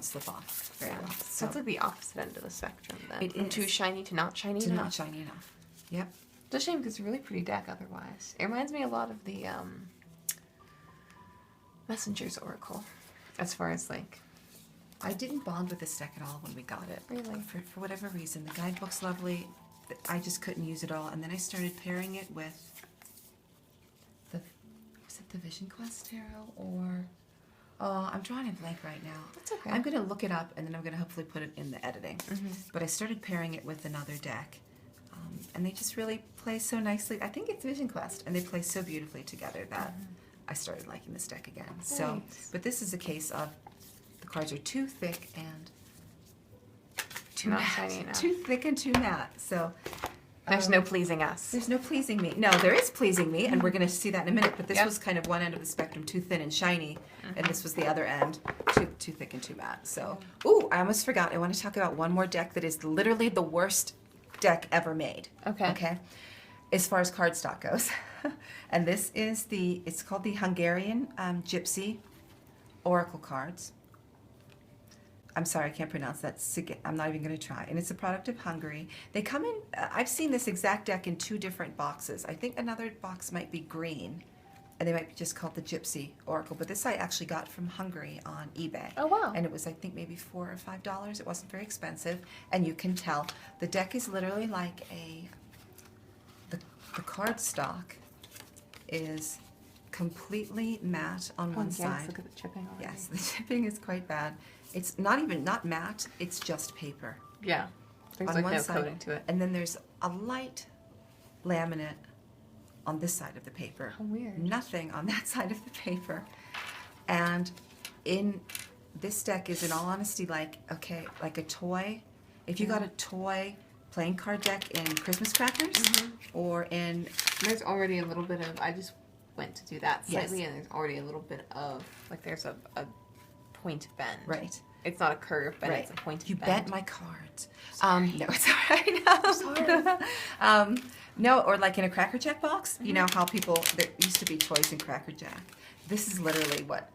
[SPEAKER 1] slip off very well.
[SPEAKER 2] So it's like the opposite end of the spectrum then.
[SPEAKER 1] It
[SPEAKER 2] From too
[SPEAKER 1] is.
[SPEAKER 2] shiny to not shiny
[SPEAKER 1] It's
[SPEAKER 2] enough.
[SPEAKER 1] not shiny enough. Yep.
[SPEAKER 2] It's a shame because it's a really pretty deck otherwise. It reminds me a lot of the Messenger's Oracle. As far as like,
[SPEAKER 1] I didn't bond with this deck at all when we got it.
[SPEAKER 2] Really?
[SPEAKER 1] For whatever reason. The guidebook's lovely. I just couldn't use it all. And then I started pairing it with was it the Vision Quest Tarot or... Oh, I'm drawing a blank right now.
[SPEAKER 2] That's okay.
[SPEAKER 1] I'm going to look it up, and then I'm going to hopefully put it in the editing. But I started pairing it with another deck, and they just really play so nicely. I think it's Vision Quest, and they play so beautifully together that I started liking this deck again. So,
[SPEAKER 2] Nice.
[SPEAKER 1] but this is a case of the cards are too thick and too
[SPEAKER 2] Not
[SPEAKER 1] matte.
[SPEAKER 2] shiny enough.
[SPEAKER 1] Too thick and too matte. So
[SPEAKER 2] there's no pleasing us.
[SPEAKER 1] there's no pleasing me. No, there is pleasing me, and we're going to see that in a minute. But this
[SPEAKER 2] Yep.
[SPEAKER 1] was kind of one end of the spectrum, too thin and shiny, and this was the other end, too thick and too matte. So, ooh, I almost forgot. I want to talk about one more deck that is literally the worst deck ever made.
[SPEAKER 2] Okay.
[SPEAKER 1] Okay. As far as cardstock goes, and this is it's called the Hungarian Gypsy Oracle cards. I'm sorry, I can't pronounce that. I'm not even going to try. And it's a product of Hungary. They come in, I've seen this exact deck in 2 different boxes. I think another box might be green, and they might be just called the Gypsy Oracle. But this I actually got from Hungary on eBay.
[SPEAKER 2] Oh, wow.
[SPEAKER 1] And it was, I think, maybe $4 or $5. It wasn't very expensive. And you can tell the deck is literally like the cardstock is completely matte on one
[SPEAKER 2] yes,
[SPEAKER 1] side.
[SPEAKER 2] look at the chipping already.
[SPEAKER 1] Yes, the chipping is quite bad. It's not matte, it's just paper.
[SPEAKER 2] Yeah. There's
[SPEAKER 1] on
[SPEAKER 2] like
[SPEAKER 1] one
[SPEAKER 2] no
[SPEAKER 1] side.
[SPEAKER 2] coating to it.
[SPEAKER 1] And then there's a light laminate on this side of the paper.
[SPEAKER 2] How weird.
[SPEAKER 1] Nothing on that side of the paper. And in this deck is, in all honesty, like a toy. If you got a toy playing card deck in Christmas crackers or in...
[SPEAKER 2] There's already a little bit of, I just went to do that slightly,
[SPEAKER 1] Yes.
[SPEAKER 2] and there's already a little bit of, like there's a point bend.
[SPEAKER 1] Right.
[SPEAKER 2] It's not a curve, but
[SPEAKER 1] Right.
[SPEAKER 2] it's a point
[SPEAKER 1] You
[SPEAKER 2] bend.
[SPEAKER 1] bent my cards. No, it's all right. No, or like in a Cracker Jack box. You know how there used to be toys in Cracker Jack. This is literally what.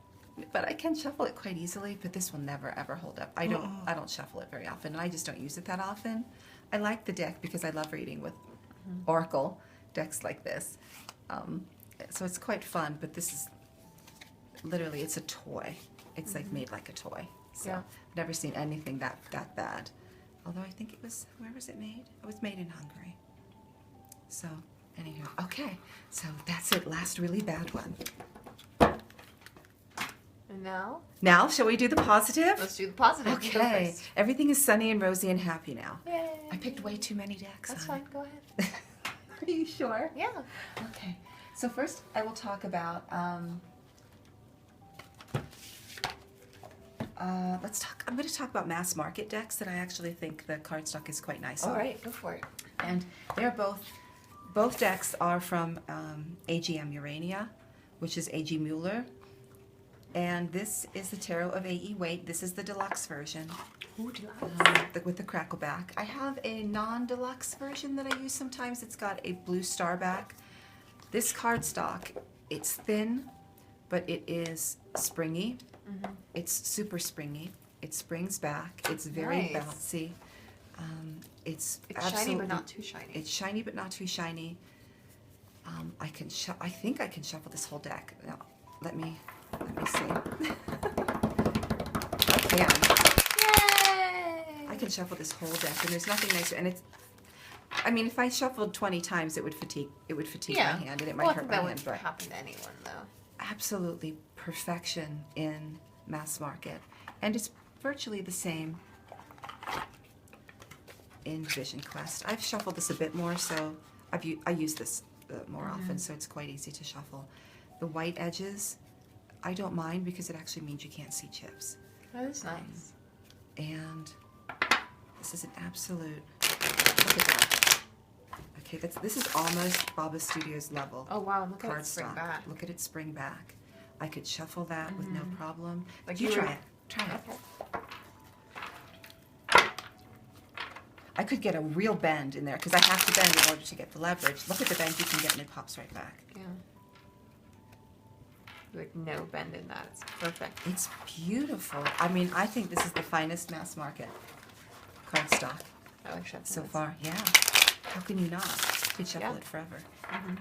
[SPEAKER 1] But I can shuffle it quite easily. But this will never ever hold up. I don't shuffle it very often, and I just don't use it that often. I like the deck because I love reading with Oracle decks like this. So it's quite fun, but this is literally, it's a toy. It's like made like a toy. So
[SPEAKER 2] Yeah.
[SPEAKER 1] I've never seen anything that bad. Although I think it was, where was it made? It was made in Hungary. So, anywho, okay. So that's it, last really bad one.
[SPEAKER 2] And now,
[SPEAKER 1] Now, shall we do the positive?
[SPEAKER 2] let's do the positive. You go
[SPEAKER 1] Okay.
[SPEAKER 2] first.
[SPEAKER 1] Everything is sunny and rosy and happy now.
[SPEAKER 2] Yay.
[SPEAKER 1] I picked way too many decks.
[SPEAKER 2] That's
[SPEAKER 1] hon.
[SPEAKER 2] fine. Go ahead.
[SPEAKER 1] Are you sure?
[SPEAKER 2] Yeah.
[SPEAKER 1] Okay. So first, I will talk about. Let's talk. I'm going to talk about mass market decks that I actually think the cardstock is quite nice
[SPEAKER 2] All
[SPEAKER 1] on.
[SPEAKER 2] right. Go for it.
[SPEAKER 1] And they're both decks are from AGM Urania, which is A.G. Mueller. And this is the Tarot of A.E. Waite. This is the deluxe version.
[SPEAKER 2] Ooh, deluxe.
[SPEAKER 1] With the crackle back. I have a non-deluxe version that I use sometimes. It's got a blue star back. This cardstock, it's thin, but it is springy. It's super springy. It springs back. It's very
[SPEAKER 2] Nice.
[SPEAKER 1] bouncy. It's
[SPEAKER 2] It's shiny, but not too shiny.
[SPEAKER 1] It's shiny, but not too shiny. I think I can shuffle this whole deck. Now, let me see. I can.
[SPEAKER 2] Yay!
[SPEAKER 1] I can shuffle this whole deck, and there's nothing nicer. And it's, I mean, if I shuffled 20 times, it would fatigue. It would fatigue my hand, and it might
[SPEAKER 2] well, I
[SPEAKER 1] hurt
[SPEAKER 2] think
[SPEAKER 1] my
[SPEAKER 2] that
[SPEAKER 1] hand.
[SPEAKER 2] would
[SPEAKER 1] But
[SPEAKER 2] happen to anyone, though.
[SPEAKER 1] absolutely perfection in mass market, and it's virtually the same in Vision Quest. I've shuffled this a bit more, so I use this more often, so it's quite easy to shuffle. The white edges, I don't mind because it actually means you can't see chips.
[SPEAKER 2] That is nice.
[SPEAKER 1] And this is an absolute, look at that. Okay, this is almost Baba Studios level.
[SPEAKER 2] Oh wow, look at it spring
[SPEAKER 1] Cardstock.
[SPEAKER 2] back.
[SPEAKER 1] Look at it spring back. I could shuffle that with no problem.
[SPEAKER 2] Like
[SPEAKER 1] you
[SPEAKER 2] you
[SPEAKER 1] try
[SPEAKER 2] would-
[SPEAKER 1] it. Try it.
[SPEAKER 2] Okay.
[SPEAKER 1] I could get a real bend in there because I have to bend in order to get the leverage. Look at the bend you can get and it pops right back.
[SPEAKER 2] Yeah. Like no bend in that. It's perfect.
[SPEAKER 1] It's beautiful. I mean, I think this is the finest mass market cardstock
[SPEAKER 2] I like shuffling
[SPEAKER 1] so
[SPEAKER 2] this.
[SPEAKER 1] far. Yeah. How can you not? You could shuffle
[SPEAKER 2] Yeah.
[SPEAKER 1] it forever.
[SPEAKER 2] And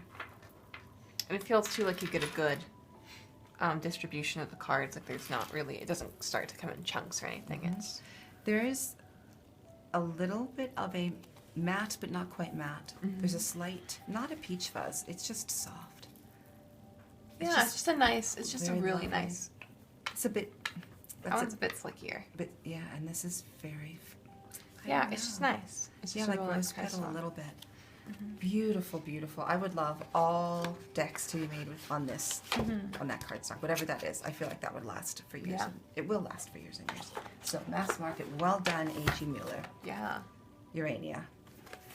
[SPEAKER 2] it feels too like you get a good distribution of the cards. Like there's not really, it doesn't start to come in chunks or anything. It's
[SPEAKER 1] There is a little bit of a matte, but not quite matte. There's a slight, not a peach fuzz. It's just soft.
[SPEAKER 2] yeah, it's just a nice. It's just a
[SPEAKER 1] very
[SPEAKER 2] really
[SPEAKER 1] lovely.
[SPEAKER 2] nice.
[SPEAKER 1] It's a bit.
[SPEAKER 2] That one's a bit slickier.
[SPEAKER 1] But yeah, and this is very. I
[SPEAKER 2] Yeah,
[SPEAKER 1] don't
[SPEAKER 2] it's just
[SPEAKER 1] know.
[SPEAKER 2] nice. It's just
[SPEAKER 1] Yeah,
[SPEAKER 2] a
[SPEAKER 1] like
[SPEAKER 2] real
[SPEAKER 1] rose
[SPEAKER 2] nice
[SPEAKER 1] petal a
[SPEAKER 2] one.
[SPEAKER 1] little bit. Beautiful, beautiful. I would love all decks to be made on this, on that cardstock, whatever that is. I feel like that would last for years.
[SPEAKER 2] Yeah.
[SPEAKER 1] It will last for years and years. So mass market, well done, A.G. Mueller,
[SPEAKER 2] Yeah.
[SPEAKER 1] Urania.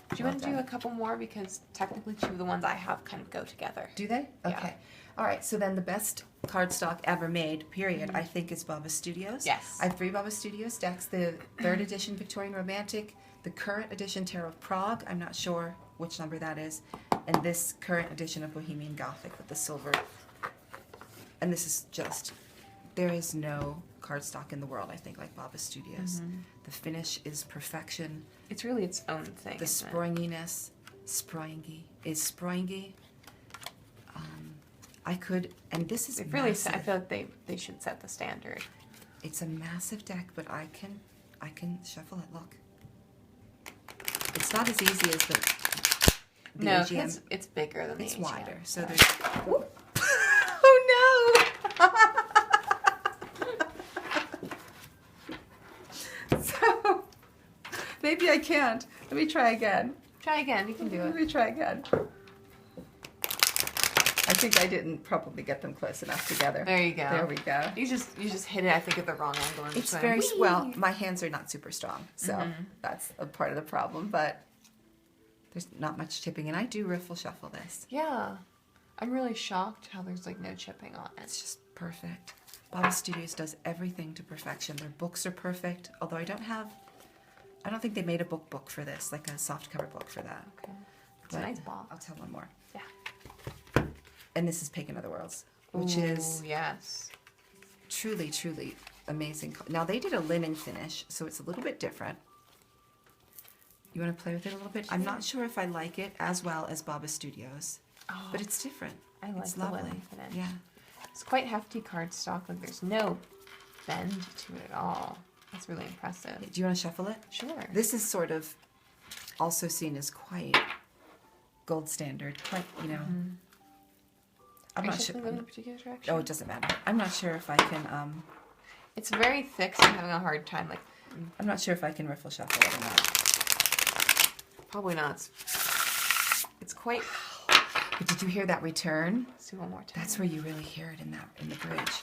[SPEAKER 2] Do you
[SPEAKER 1] Well
[SPEAKER 2] want to do
[SPEAKER 1] done.
[SPEAKER 2] a couple more because technically two of the ones I have kind of go together.
[SPEAKER 1] Do they?
[SPEAKER 2] Yeah.
[SPEAKER 1] Okay. All right. So then the best cardstock ever made, period, I think is Baba Studios.
[SPEAKER 2] Yes.
[SPEAKER 1] I have 3 Baba Studios decks. The 3rd edition Victorian Romantic, the current edition Tarot of Prague, I'm not sure which number that is, and this current edition of Bohemian Gothic with the silver. And this is just, there is no cardstock in the world, I think, like Baba Studios. The finish is perfection.
[SPEAKER 2] It's really its own thing.
[SPEAKER 1] The
[SPEAKER 2] isn't it?
[SPEAKER 1] springiness, springy. I could, and this is
[SPEAKER 2] They've really.
[SPEAKER 1] massive.
[SPEAKER 2] I feel like they should set the standard.
[SPEAKER 1] It's a massive deck, but I can shuffle it. Look, it's not as easy as the
[SPEAKER 2] No,
[SPEAKER 1] AGM.
[SPEAKER 2] it's bigger than the
[SPEAKER 1] It's
[SPEAKER 2] AGM.
[SPEAKER 1] wider, so
[SPEAKER 2] Yeah.
[SPEAKER 1] there's. Oh no! So maybe I can't. Let me try again.
[SPEAKER 2] Try again. You can do
[SPEAKER 1] Let
[SPEAKER 2] it.
[SPEAKER 1] me try again. I think I didn't probably get them close enough together.
[SPEAKER 2] There you go.
[SPEAKER 1] There we go.
[SPEAKER 2] You just hit it. I think at the wrong angle. And
[SPEAKER 1] It's
[SPEAKER 2] just
[SPEAKER 1] very
[SPEAKER 2] went,
[SPEAKER 1] well.
[SPEAKER 2] "Whee!"
[SPEAKER 1] My hands are not super strong, so that's a part of the problem. But there's not much chipping, and I do riffle shuffle this.
[SPEAKER 2] Yeah, I'm really shocked how there's like no chipping on it.
[SPEAKER 1] It's just perfect. Baba Studios does everything to perfection. Their books are perfect. Although I don't think they made a book for this, like a soft cover book for that.
[SPEAKER 2] Okay, it's a
[SPEAKER 1] But
[SPEAKER 2] nice box.
[SPEAKER 1] I'll tell one more.
[SPEAKER 2] Yeah.
[SPEAKER 1] And this is Pagan Other Worlds, which is
[SPEAKER 2] Ooh, yes.
[SPEAKER 1] truly, truly amazing. Now they did a linen finish, so it's a little bit different. You want to play with it a little bit? I'm not sure if I like it as well as Baba Studios.
[SPEAKER 2] Oh,
[SPEAKER 1] but it's different.
[SPEAKER 2] I like
[SPEAKER 1] it's
[SPEAKER 2] the
[SPEAKER 1] lovely.
[SPEAKER 2] linen finish.
[SPEAKER 1] Yeah.
[SPEAKER 2] It's quite hefty cardstock. Like there's no bend to it at all. That's really impressive.
[SPEAKER 1] Do you want to shuffle it?
[SPEAKER 2] Sure.
[SPEAKER 1] This is sort of also seen as quite gold standard. Quite, you know. I'm not sure.
[SPEAKER 2] Them in a particular direction?
[SPEAKER 1] Oh, it doesn't matter. I'm not sure if I can.
[SPEAKER 2] It's very thick, so I'm having a hard time. Like,
[SPEAKER 1] I'm not sure if I can riffle shuffle it or not.
[SPEAKER 2] probably not. It's quite.
[SPEAKER 1] But did you hear that return?
[SPEAKER 2] Let's do one more time.
[SPEAKER 1] That's where you really hear it in the bridge.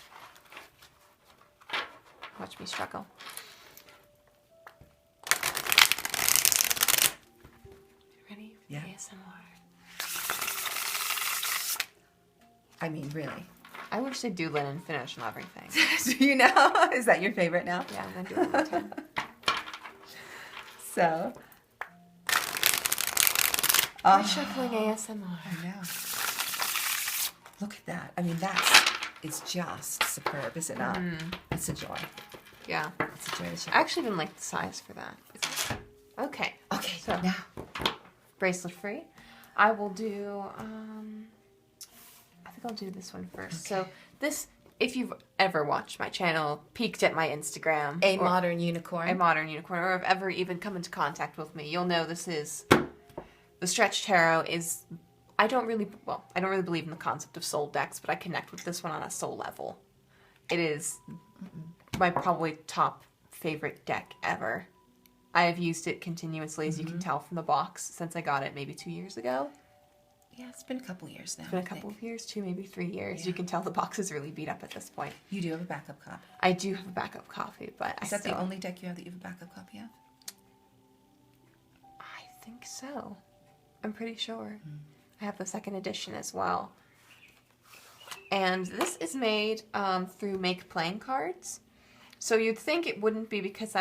[SPEAKER 2] Watch me struggle. Ready?
[SPEAKER 1] Yeah.
[SPEAKER 2] ASMR.
[SPEAKER 1] I mean, really.
[SPEAKER 2] I wish they'd do linen finish on everything.
[SPEAKER 1] Do you know? Is that your favorite now?
[SPEAKER 2] Yeah, I'm gonna do it one more time.
[SPEAKER 1] So.
[SPEAKER 2] We're shuffling ASMR.
[SPEAKER 1] I know. Look at that. I mean, it's just superb, is it not? It's a joy.
[SPEAKER 2] Yeah.
[SPEAKER 1] It's a joy to
[SPEAKER 2] I actually didn't like the size for that. Okay.
[SPEAKER 1] Okay,
[SPEAKER 2] So
[SPEAKER 1] now.
[SPEAKER 2] bracelet free. I will do. I think I'll do this one first.
[SPEAKER 1] Okay.
[SPEAKER 2] So this, if you've ever watched my channel, peeked at my Instagram,
[SPEAKER 1] A modern unicorn.
[SPEAKER 2] a modern unicorn, or have ever even come into contact with me, you'll know this is the Stretch Tarot. Is I don't really believe in the concept of soul decks, but I connect with this one on a soul level. It is my probably top favorite deck ever. I have used it continuously, as you can tell from the box, since I got it maybe 2 years ago.
[SPEAKER 1] Yeah, it's been a couple years now.
[SPEAKER 2] It's been a couple of years, 2, maybe 3 years.
[SPEAKER 1] Yeah.
[SPEAKER 2] You can tell the box is really beat up at this point.
[SPEAKER 1] You do have a backup copy.
[SPEAKER 2] I do have a backup copy, but
[SPEAKER 1] Is that the only deck you have that you have a backup copy of?
[SPEAKER 2] I think so. I'm pretty sure. I have the second edition as well. And this is made through Make Playing Cards. So you'd think it wouldn't be because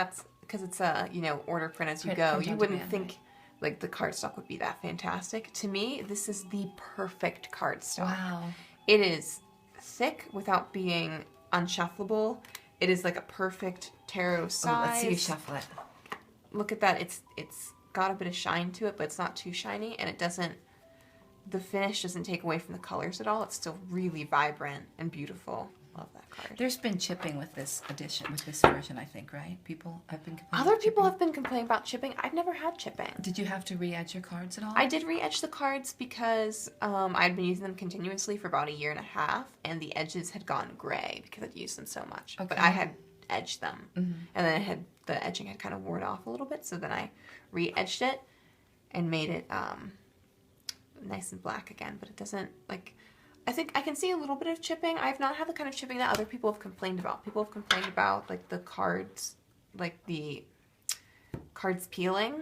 [SPEAKER 2] it's a order print as you
[SPEAKER 1] Print
[SPEAKER 2] go.
[SPEAKER 1] on
[SPEAKER 2] You wouldn't
[SPEAKER 1] demand,
[SPEAKER 2] think
[SPEAKER 1] right.
[SPEAKER 2] like the cardstock would be that fantastic. To me, this is the perfect cardstock.
[SPEAKER 1] Wow.
[SPEAKER 2] It is thick without being unshuffleable. It is like a perfect tarot size.
[SPEAKER 1] Oh, let's see you shuffle it.
[SPEAKER 2] Look at that. It's got a bit of shine to it, but it's not too shiny, and it doesn't. The finish doesn't take away from the colors at all. It's still really vibrant and beautiful. Love that card.
[SPEAKER 1] There's been chipping with this edition, with this version, I think, right? People have been complaining.
[SPEAKER 2] Other people have been complaining about chipping. I've never had chipping.
[SPEAKER 1] Did you have to re-edge your cards at all?
[SPEAKER 2] I did re-edge the cards because I'd been using them continuously for about 1.5 years, and the edges had gone gray because I'd used them so much.
[SPEAKER 1] Okay.
[SPEAKER 2] But I had edged them, and then the edging had kind of worn off a little bit, so then I re-edged it and made it nice and black again. But it doesn't, like, I think I can see a little bit of chipping. I've not had the kind of chipping that other people have complained about. People have complained about, like, the cards, like the cards peeling.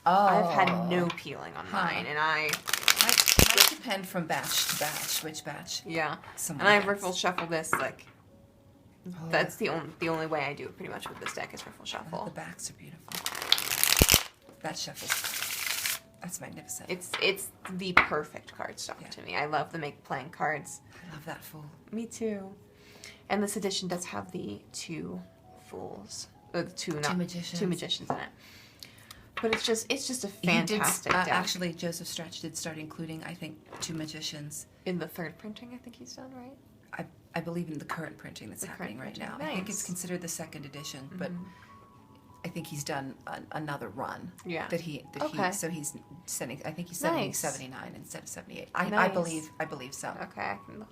[SPEAKER 1] Oh.
[SPEAKER 2] I've had no peeling on mine, and
[SPEAKER 1] might depend from batch to batch, which batch.
[SPEAKER 2] yeah.
[SPEAKER 1] Someone
[SPEAKER 2] And I
[SPEAKER 1] gets.
[SPEAKER 2] riffle shuffle this, like,
[SPEAKER 1] Oh,
[SPEAKER 2] that's the only way I do it pretty much with this deck is riffle shuffle.
[SPEAKER 1] The backs are beautiful. That shuffles. That's magnificent.
[SPEAKER 2] It's the perfect cardstock
[SPEAKER 1] Yeah.
[SPEAKER 2] to me. I love the Make Playing Cards.
[SPEAKER 1] I love that fool.
[SPEAKER 2] Me too. And this edition does have the 2 fools, or the two magicians in it. But it's just a fantastic deck.
[SPEAKER 1] Actually, Joseph Stretch did start including, I think, 2 magicians.
[SPEAKER 2] In the 3rd printing, I think he's done, right?
[SPEAKER 1] I believe in the current printing that's happening right now. I think it's
[SPEAKER 2] Nice.
[SPEAKER 1] considered the 2nd edition, but I think he's done another run.
[SPEAKER 2] Yeah.
[SPEAKER 1] Okay. So he's sending. I think he's sending
[SPEAKER 2] Nice.
[SPEAKER 1] 79 instead of 78. I
[SPEAKER 2] Nice.
[SPEAKER 1] believe so.
[SPEAKER 2] Okay,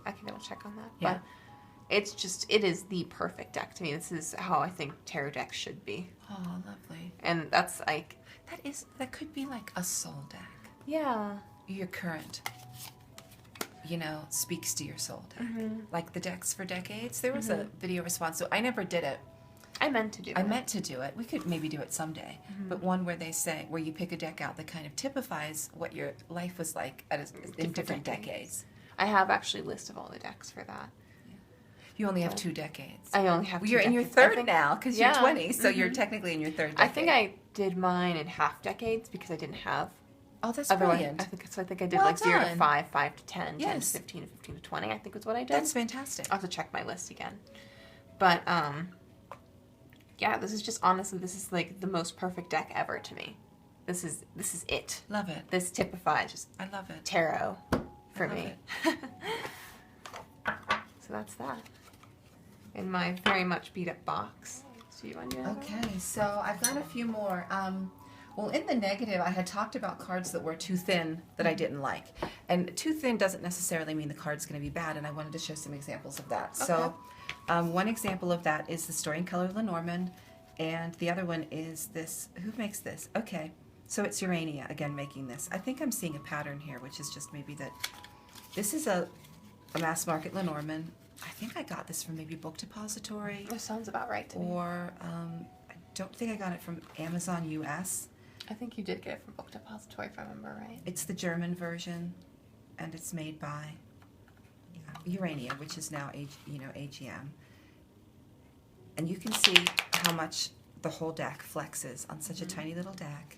[SPEAKER 2] I can double check on that.
[SPEAKER 1] Yeah.
[SPEAKER 2] But it is the perfect deck to me. This is how I think tarot decks should be.
[SPEAKER 1] Oh, lovely.
[SPEAKER 2] And that's like,
[SPEAKER 1] That could be like a soul deck.
[SPEAKER 2] yeah.
[SPEAKER 1] Your current, speaks to your soul deck. Like the decks for decades. There was a video response. So I never did it.
[SPEAKER 2] I meant to do
[SPEAKER 1] I
[SPEAKER 2] it.
[SPEAKER 1] meant to do it. We could maybe do it someday. But one where where you pick a deck out that kind of typifies what your life was like in different decades.
[SPEAKER 2] I have actually a list of all the decks for that.
[SPEAKER 1] You only have 2 decades.
[SPEAKER 2] I only have 2
[SPEAKER 1] You're in your
[SPEAKER 2] decades. I
[SPEAKER 1] 3rd
[SPEAKER 2] think-
[SPEAKER 1] now because
[SPEAKER 2] yeah.
[SPEAKER 1] you're 20, so you're technically in your 3rd decade.
[SPEAKER 2] I think I did mine in half decades because I didn't have.
[SPEAKER 1] Oh, that's
[SPEAKER 2] Otherwise,
[SPEAKER 1] brilliant.
[SPEAKER 2] I think I did
[SPEAKER 1] Well
[SPEAKER 2] like 0 to
[SPEAKER 1] done.
[SPEAKER 2] 5, 5 to 10, 10 to
[SPEAKER 1] Yes.
[SPEAKER 2] 15, and 15 to 20. I think was what I did.
[SPEAKER 1] That's fantastic.
[SPEAKER 2] I'll have to check my list again. But yeah, this is just honestly, this is like the most perfect deck ever to me. This is it.
[SPEAKER 1] Love it.
[SPEAKER 2] This typifies just
[SPEAKER 1] I love it.
[SPEAKER 2] tarot for me. So that's that. In my very much beat up box. So you want to do that?
[SPEAKER 1] Okay, so I've got a few more. Well, in the negative, I had talked about cards that were too thin that I didn't like. And too thin doesn't necessarily mean the card's going to be bad, and I wanted to show some examples of that.
[SPEAKER 2] Okay.
[SPEAKER 1] So one example of that is the Story in Color Lenormand, and the other one is this. Who makes this? Okay, so it's Urania, again, making this. I think I'm seeing a pattern here, which is just maybe that this is a mass market Lenormand. I think I got this from maybe Book Depository.
[SPEAKER 2] That sounds about right to me.
[SPEAKER 1] Or I don't think I got it from Amazon US.
[SPEAKER 2] I think you did get it from Book Depository, if I remember right.
[SPEAKER 1] It's the German version, and it's made by Urania, which is now AGM. And you can see how much the whole deck flexes on such a tiny little deck.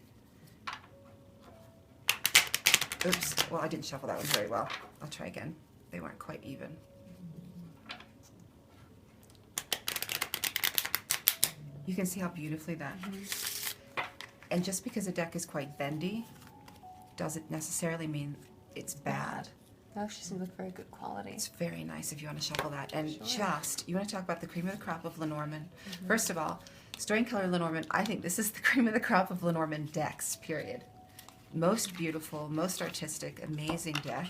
[SPEAKER 1] Oops, well, I didn't shuffle that one very well. I'll try again. They weren't quite even. You can see how beautifully that. And just because a deck is quite bendy doesn't necessarily mean it's bad.
[SPEAKER 2] No, she seems like very good quality.
[SPEAKER 1] It's very nice if you want to shuffle that. And
[SPEAKER 2] Sure.
[SPEAKER 1] you want to talk about the cream of the crop of Lenormand. First of all, Story in Color Lenormand, I think this is the cream of the crop of Lenormand decks, period. Most beautiful, most artistic, amazing deck.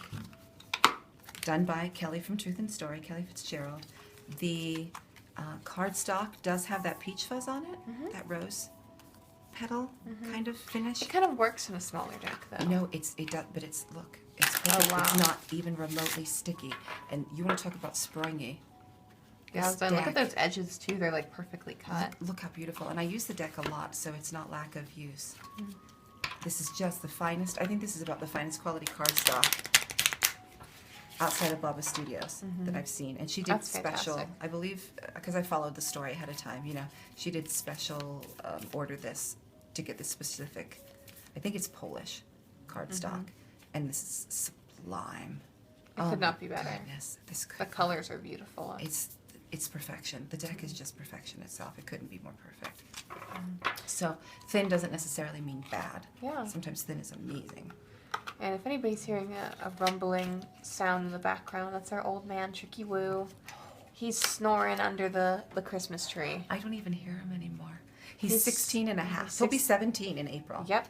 [SPEAKER 1] Done by Kelly from Truth and Story, Kelly Fitzgerald. The cardstock does have that peach fuzz on it, that rose petal kind of finish.
[SPEAKER 2] It kind of works in a smaller deck, though.
[SPEAKER 1] No, it does, but it's perfect.
[SPEAKER 2] wow.
[SPEAKER 1] It's not even remotely sticky. And you want to talk about springy.
[SPEAKER 2] Yeah,
[SPEAKER 1] This
[SPEAKER 2] so look at
[SPEAKER 1] deck-
[SPEAKER 2] those edges, too. They're, like, perfectly cut.
[SPEAKER 1] Look how beautiful. And I use the deck a lot, so it's not lack of use. This is just the finest. I think this is about the finest quality cardstock outside of Baba Studios that I've seen. And she did
[SPEAKER 2] That's
[SPEAKER 1] special,
[SPEAKER 2] fantastic.
[SPEAKER 1] I believe, because I followed the story ahead of time, she did special order this to get this specific, I think it's Polish cardstock. And this is sublime.
[SPEAKER 2] It could not be better.
[SPEAKER 1] Goodness, this
[SPEAKER 2] The
[SPEAKER 1] could,
[SPEAKER 2] colors are beautiful.
[SPEAKER 1] it's perfection. The deck is just perfection itself. It couldn't be more perfect. So thin doesn't necessarily mean bad.
[SPEAKER 2] Yeah.
[SPEAKER 1] Sometimes thin is amazing.
[SPEAKER 2] And if anybody's hearing a rumbling sound in the background, that's our old man, Tricky Woo. He's snoring under the Christmas tree.
[SPEAKER 1] I don't even hear him anymore. He's
[SPEAKER 2] He's
[SPEAKER 1] 16 and a half.
[SPEAKER 2] he's
[SPEAKER 1] He'll be
[SPEAKER 2] six-
[SPEAKER 1] 17 in April.
[SPEAKER 2] Yep.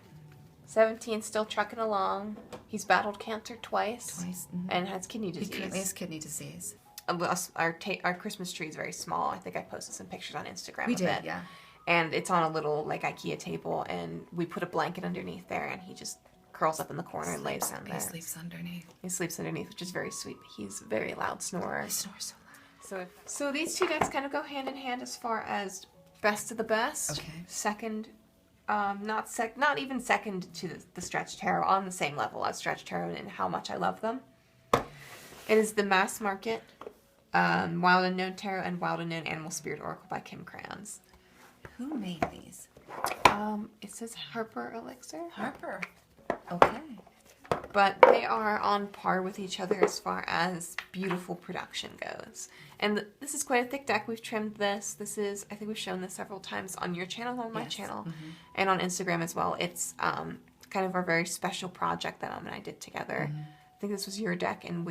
[SPEAKER 2] 17, still trucking along. He's battled cancer twice.
[SPEAKER 1] Twice.
[SPEAKER 2] And has kidney
[SPEAKER 1] He
[SPEAKER 2] disease.
[SPEAKER 1] currently has kidney disease.
[SPEAKER 2] Our Christmas tree is very small. I think I posted some pictures on Instagram
[SPEAKER 1] We
[SPEAKER 2] of
[SPEAKER 1] did,
[SPEAKER 2] it.
[SPEAKER 1] yeah.
[SPEAKER 2] And it's on a little like IKEA table, and we put a blanket underneath there, and he just curls up in the corner and lays down there.
[SPEAKER 1] He sleeps underneath.
[SPEAKER 2] He sleeps underneath, which is very sweet. But he's a very loud snorer.
[SPEAKER 1] He snores so loud.
[SPEAKER 2] So these two decks kind of go hand in hand as far as best of the best.
[SPEAKER 1] Okay.
[SPEAKER 2] Second, not even second to the Stretch Tarot, on the same level as Stretch Tarot and how much I love them. It is the Mass Market Wild Unknown Tarot and Wild Unknown Animal Spirit Oracle by Kim Krans.
[SPEAKER 1] Who made these?
[SPEAKER 2] It says Harper Elixir,
[SPEAKER 1] Harper. Okay.
[SPEAKER 2] but they are on par with each other as far as beautiful production goes. And this is quite a thick deck. We've trimmed this. This is, I think we've shown this several times on your channel, on my
[SPEAKER 1] Yes.
[SPEAKER 2] channel, and on Instagram as well. It's kind of our very special project that Mom and I did together. I think this was your deck, and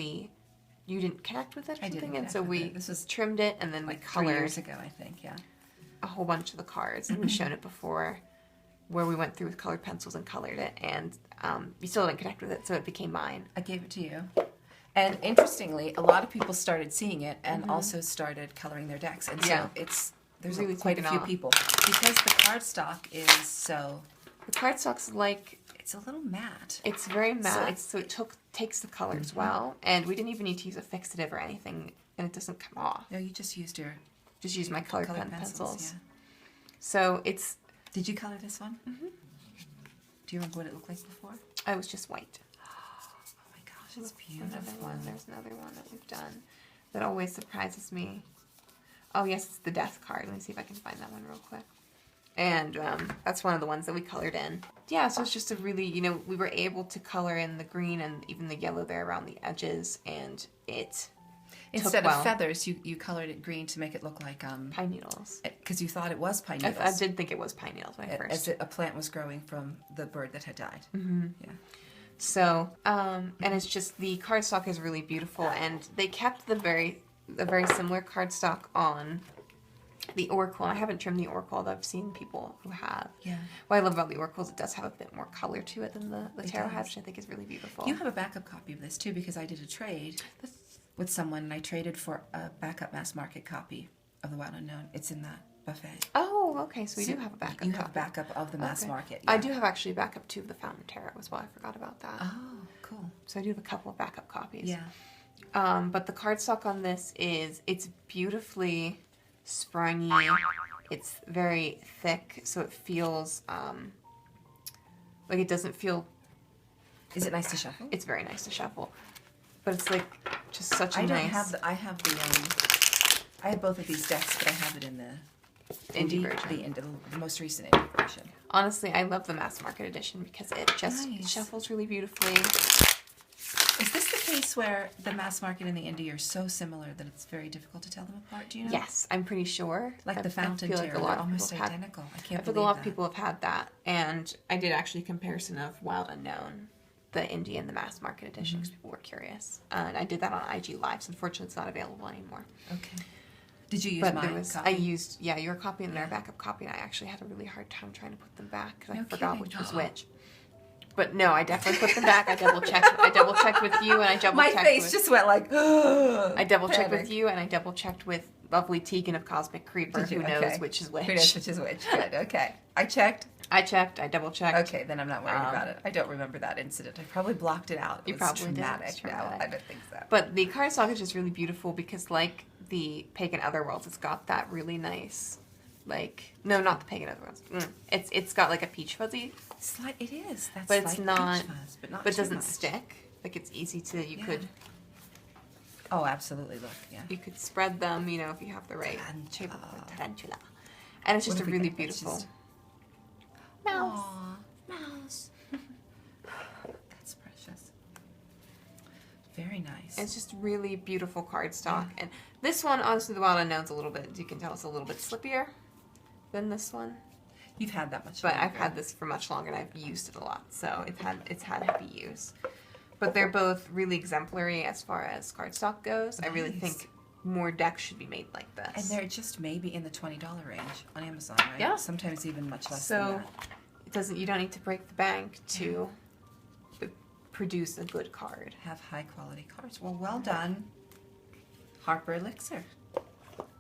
[SPEAKER 2] you didn't connect with it or
[SPEAKER 1] I
[SPEAKER 2] something,
[SPEAKER 1] didn't
[SPEAKER 2] and
[SPEAKER 1] connect
[SPEAKER 2] so
[SPEAKER 1] with
[SPEAKER 2] we
[SPEAKER 1] it. This was
[SPEAKER 2] trimmed it, and then we
[SPEAKER 1] Like 3
[SPEAKER 2] colored
[SPEAKER 1] years ago, I think, yeah.
[SPEAKER 2] a whole bunch of the cards, and we've shown it before, where we went through with colored pencils and colored it, and you still didn't connect with it, so it became mine.
[SPEAKER 1] I gave it to you. And interestingly, a lot of people started seeing it and also started coloring their decks. And so
[SPEAKER 2] Yeah.
[SPEAKER 1] there's
[SPEAKER 2] Really
[SPEAKER 1] quite a
[SPEAKER 2] taken
[SPEAKER 1] few
[SPEAKER 2] off.
[SPEAKER 1] people. Because the cardstock is so,
[SPEAKER 2] The cardstock's like,
[SPEAKER 1] it's a little matte.
[SPEAKER 2] it's very matte,
[SPEAKER 1] it's-
[SPEAKER 2] so it takes the colors well, and we didn't even need to use a fixative or anything, and it doesn't come off.
[SPEAKER 1] No, you just used your
[SPEAKER 2] Just use my colored
[SPEAKER 1] colored
[SPEAKER 2] pen pencils.
[SPEAKER 1] Yeah.
[SPEAKER 2] So it's,
[SPEAKER 1] Did you color this one? Mm-hmm. Do you remember what it looked like before?
[SPEAKER 2] I was just white.
[SPEAKER 1] Oh my gosh, it's
[SPEAKER 2] Another
[SPEAKER 1] beautiful.
[SPEAKER 2] one, there's another one that we've done that always surprises me. Oh yes, it's the death card. Let me see if I can find that one real quick. And that's one of the ones that we colored in. Yeah, so it's just a really, we were able to color in the green and even the yellow there around the edges, and it
[SPEAKER 1] Instead
[SPEAKER 2] took
[SPEAKER 1] of
[SPEAKER 2] well.
[SPEAKER 1] feathers, you colored it green to make it look like
[SPEAKER 2] Pine needles.
[SPEAKER 1] because you thought it was pine
[SPEAKER 2] I
[SPEAKER 1] needles.
[SPEAKER 2] did think it was pine needles when I first.
[SPEAKER 1] As a plant was growing from the bird that had died.
[SPEAKER 2] Mm-hmm.
[SPEAKER 1] Yeah.
[SPEAKER 2] So, and it's just, the cardstock is really beautiful, and they kept the very similar cardstock on the Oracle. I haven't trimmed the Oracle, although I've seen people who have.
[SPEAKER 1] Yeah.
[SPEAKER 2] What I love about the Oracle is it does have a bit more color to it than the Tarot
[SPEAKER 1] does.
[SPEAKER 2] has, which I think is really beautiful.
[SPEAKER 1] You have a backup copy of this too, because I did a trade with someone, and I traded for a backup mass market copy of the Wild Unknown. It's in that buffet.
[SPEAKER 2] Oh, okay, so we do have a backup
[SPEAKER 1] You
[SPEAKER 2] copy.
[SPEAKER 1] have a backup of the mass market.
[SPEAKER 2] I
[SPEAKER 1] Yeah.
[SPEAKER 2] do have actually a backup too of the Fountain Tarot as well. I forgot about that.
[SPEAKER 1] Oh, cool.
[SPEAKER 2] So I do have a couple of backup copies.
[SPEAKER 1] Yeah.
[SPEAKER 2] But the cardstock on this it's beautifully springy. It's very thick, so it feels like it doesn't feel.
[SPEAKER 1] Is it nice to shuffle?
[SPEAKER 2] It's very nice to shuffle, but it's like just such a
[SPEAKER 1] I don't
[SPEAKER 2] nice.
[SPEAKER 1] have the. I have both of these decks, but I have it in the
[SPEAKER 2] Indie version.
[SPEAKER 1] The most recent indie version.
[SPEAKER 2] Honestly, I love the mass market edition because it just shuffles really beautifully.
[SPEAKER 1] Is this the case where the mass market and the indie are so similar that it's very difficult to tell them apart? Do you know?
[SPEAKER 2] Yes, I'm pretty sure.
[SPEAKER 1] Like the Fountain
[SPEAKER 2] feel
[SPEAKER 1] Tarot, they're almost identical. I can't believe
[SPEAKER 2] a lot
[SPEAKER 1] that.
[SPEAKER 2] of people have had that, and I did actually a comparison of Wild Unknown, the indie and the mass market edition, because people were curious, and I did that on IG Lives. Unfortunately, it's not available anymore.
[SPEAKER 1] Okay. Did you use
[SPEAKER 2] But
[SPEAKER 1] my copy?
[SPEAKER 2] I used your copy and their backup copy, and I actually had a really hard time trying to put them back because I forgot which was which. But no, I definitely put them back. I double checked. I double checked with you, and I double checked.
[SPEAKER 1] My face just went like.
[SPEAKER 2] I double checked with you, and I double checked with lovely Tegan of Cosmic Creeper, who knows which is which.
[SPEAKER 1] Who knows which is which? Good. Okay. I checked.
[SPEAKER 2] I double checked.
[SPEAKER 1] Okay, then I'm not worried about it. I don't remember that incident. I probably blocked it out.
[SPEAKER 2] You probably did. It's
[SPEAKER 1] No, I don't think so.
[SPEAKER 2] But the cardstock is just really beautiful because, like the Pagan Otherworlds, it's got that really nice, not the Pagan Otherworlds. It's got like a peach fuzzy.
[SPEAKER 1] It is. That's
[SPEAKER 2] but it's not.
[SPEAKER 1] peach fuzz, but
[SPEAKER 2] it doesn't stick. Like it's easy to. You could.
[SPEAKER 1] Oh, absolutely. Look, yeah.
[SPEAKER 2] You could spread them, if you have the right shape of a tarantula. And it's just
[SPEAKER 1] What
[SPEAKER 2] a
[SPEAKER 1] if we
[SPEAKER 2] really
[SPEAKER 1] get
[SPEAKER 2] beautiful.
[SPEAKER 1] just-
[SPEAKER 2] Mouse.
[SPEAKER 1] Aw, mouse. That's precious. Very nice.
[SPEAKER 2] It's just really beautiful cardstock. And this one, honestly, the Wild Unknown's a little bit, as you can tell, it's a little bit slippier than this one.
[SPEAKER 1] You've had that much
[SPEAKER 2] But
[SPEAKER 1] longer.
[SPEAKER 2] I've had this for much longer, and I've used it a lot. So it's had heavy use. But they're both really exemplary as far as cardstock goes. I really think more decks should be made like this.
[SPEAKER 1] And they're just maybe in the $20 range on Amazon, right?
[SPEAKER 2] Yeah.
[SPEAKER 1] Sometimes even much less than that.
[SPEAKER 2] You don't need to break the bank to produce a good card.
[SPEAKER 1] Have high quality cards. Well done, Harper Elixir.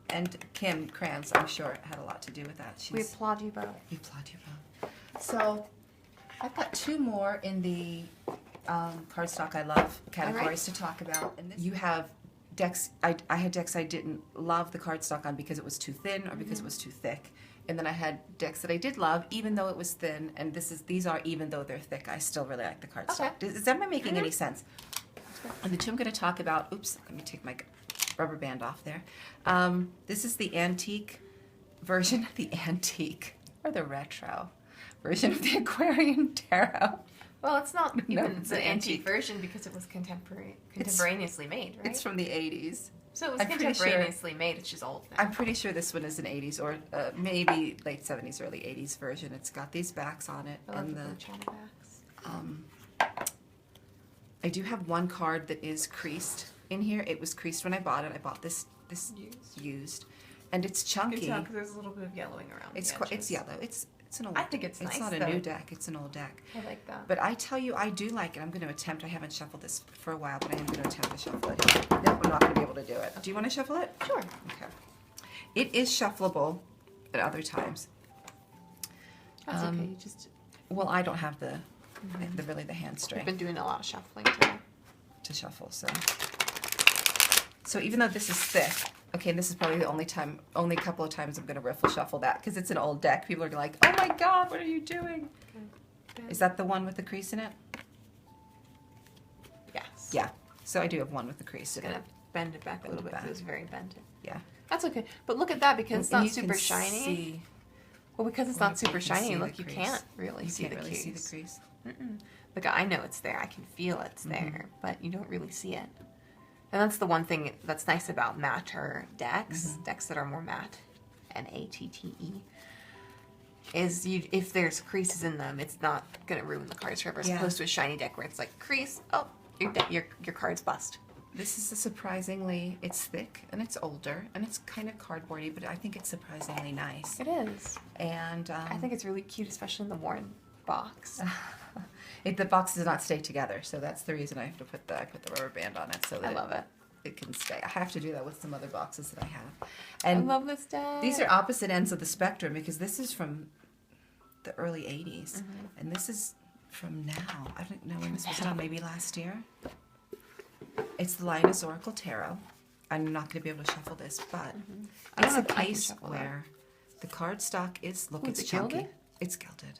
[SPEAKER 1] And Kim Kranz, I'm sure, had a lot to do with that.
[SPEAKER 2] We applaud you both.
[SPEAKER 1] We applaud you both. So, I've got two more in the cardstock I love categories to talk about. And you have decks. I had decks I didn't love the cardstock on because it was too thin or because it was too thick. And then I had decks that I did love, even though it was thin. And these are even though they're thick. I still really like the cardstock.
[SPEAKER 2] Okay.
[SPEAKER 1] Is that making any sense? And the two I'm going to talk about. Oops, let me take my rubber band off there. This is the antique version, the antique or the retro version of the Aquarian Tarot.
[SPEAKER 2] Well, it's not even
[SPEAKER 1] it's
[SPEAKER 2] the
[SPEAKER 1] an
[SPEAKER 2] antique
[SPEAKER 1] antique
[SPEAKER 2] version because it was contemporaneously made, right?
[SPEAKER 1] It's from the 80s.
[SPEAKER 2] So it was
[SPEAKER 1] I'm pretty
[SPEAKER 2] contemporaneously made. It's just old now.
[SPEAKER 1] I'm pretty sure this one is an 80s or maybe late 70s, early 80s version. It's got these backs on it.
[SPEAKER 2] I love
[SPEAKER 1] And
[SPEAKER 2] the blue china backs.
[SPEAKER 1] I do have one card that is creased in here. It was creased when I bought it. I bought this used. And it's chunky.
[SPEAKER 2] Because there's a little bit of yellowing around.
[SPEAKER 1] It's yellow. It's an old.
[SPEAKER 2] I think it's nice,
[SPEAKER 1] It's not a new deck. It's an old deck.
[SPEAKER 2] I like that.
[SPEAKER 1] But I tell you, I do like it. I'm going to attempt. I haven't shuffled this for a while, but I am going to attempt to shuffle it. Nope, I'm not going to be able to do it. Do you want to shuffle it?
[SPEAKER 2] Sure.
[SPEAKER 1] Okay. It is shuffleable at other times.
[SPEAKER 2] That's okay. You just.
[SPEAKER 1] Well, I don't have the hand
[SPEAKER 2] I've
[SPEAKER 1] strength
[SPEAKER 2] been doing a lot of shuffling today.
[SPEAKER 1] to shuffle. So even though this is thick, okay, and this is probably the only couple of times I'm going to riffle shuffle that because it's an old deck. People are like, "Oh my God, what are you doing?"
[SPEAKER 2] Okay.
[SPEAKER 1] Is that the one with the crease in it?
[SPEAKER 2] Yes.
[SPEAKER 1] Yeah. So I do have one with the crease in
[SPEAKER 2] I'm
[SPEAKER 1] it.
[SPEAKER 2] gonna bend it back a little bit.
[SPEAKER 1] back.
[SPEAKER 2] It was very bended.
[SPEAKER 1] Yeah.
[SPEAKER 2] That's okay. But look at that because it's not
[SPEAKER 1] And you
[SPEAKER 2] super
[SPEAKER 1] can
[SPEAKER 2] shiny.
[SPEAKER 1] see-
[SPEAKER 2] Well, because it's
[SPEAKER 1] Well,
[SPEAKER 2] not
[SPEAKER 1] you
[SPEAKER 2] super
[SPEAKER 1] can
[SPEAKER 2] shiny,
[SPEAKER 1] see the
[SPEAKER 2] look, you
[SPEAKER 1] crease.
[SPEAKER 2] can't really
[SPEAKER 1] You
[SPEAKER 2] see
[SPEAKER 1] can't
[SPEAKER 2] the
[SPEAKER 1] really see
[SPEAKER 2] crease.
[SPEAKER 1] the crease.
[SPEAKER 2] Like I know it's there. I can feel it's there, but you don't really see it. And that's the one thing that's nice about matter decks, decks that are more matte, MATTE, is if there's creases in them, it's not gonna ruin the cards forever. As opposed to a shiny deck where it's like crease, oh, your card's bust.
[SPEAKER 1] This is it's thick and it's older and it's kind of cardboardy, but I think it's surprisingly nice.
[SPEAKER 2] It is.
[SPEAKER 1] And
[SPEAKER 2] I think it's really cute, especially in the worn box.
[SPEAKER 1] the box does not stay together, so that's the reason I have to put the rubber band on it so that
[SPEAKER 2] I love it.
[SPEAKER 1] It can stay. I have to do that with some other boxes that I have. And
[SPEAKER 2] I love this deck.
[SPEAKER 1] These are opposite ends of the spectrum because this is from the early 80s and this is from now. I don't know when this was done, maybe last year. It's the Linus Oracle Tarot. I'm not going to be able to shuffle this, but it's a case where the cardstock is, it's chunky.
[SPEAKER 2] Gilded?
[SPEAKER 1] It's gilded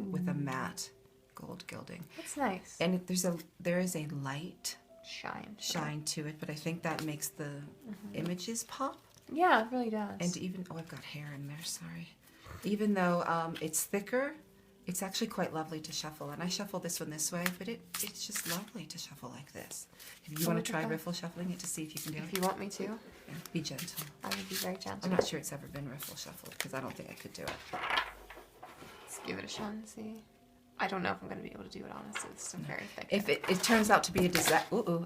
[SPEAKER 1] with a matte gold gilding.
[SPEAKER 2] That's nice.
[SPEAKER 1] And there is a light
[SPEAKER 2] shine
[SPEAKER 1] to it, but I think that makes the images pop.
[SPEAKER 2] Yeah, it really does.
[SPEAKER 1] And even, I've got hair in there, sorry. Even though it's thicker, it's actually quite lovely to shuffle. And I shuffle this one this way, but it's just lovely to shuffle like this. If you want to try riffle shuffling it to see if you can do it.
[SPEAKER 2] If you want me to.
[SPEAKER 1] Yeah, be gentle.
[SPEAKER 2] I would be very gentle.
[SPEAKER 1] I'm not sure it's ever been riffle shuffled because I don't think I could do it.
[SPEAKER 2] Let's give it a shot and see. I don't know if I'm going to be able to do it, honestly. It's very thick.
[SPEAKER 1] If it turns out to be a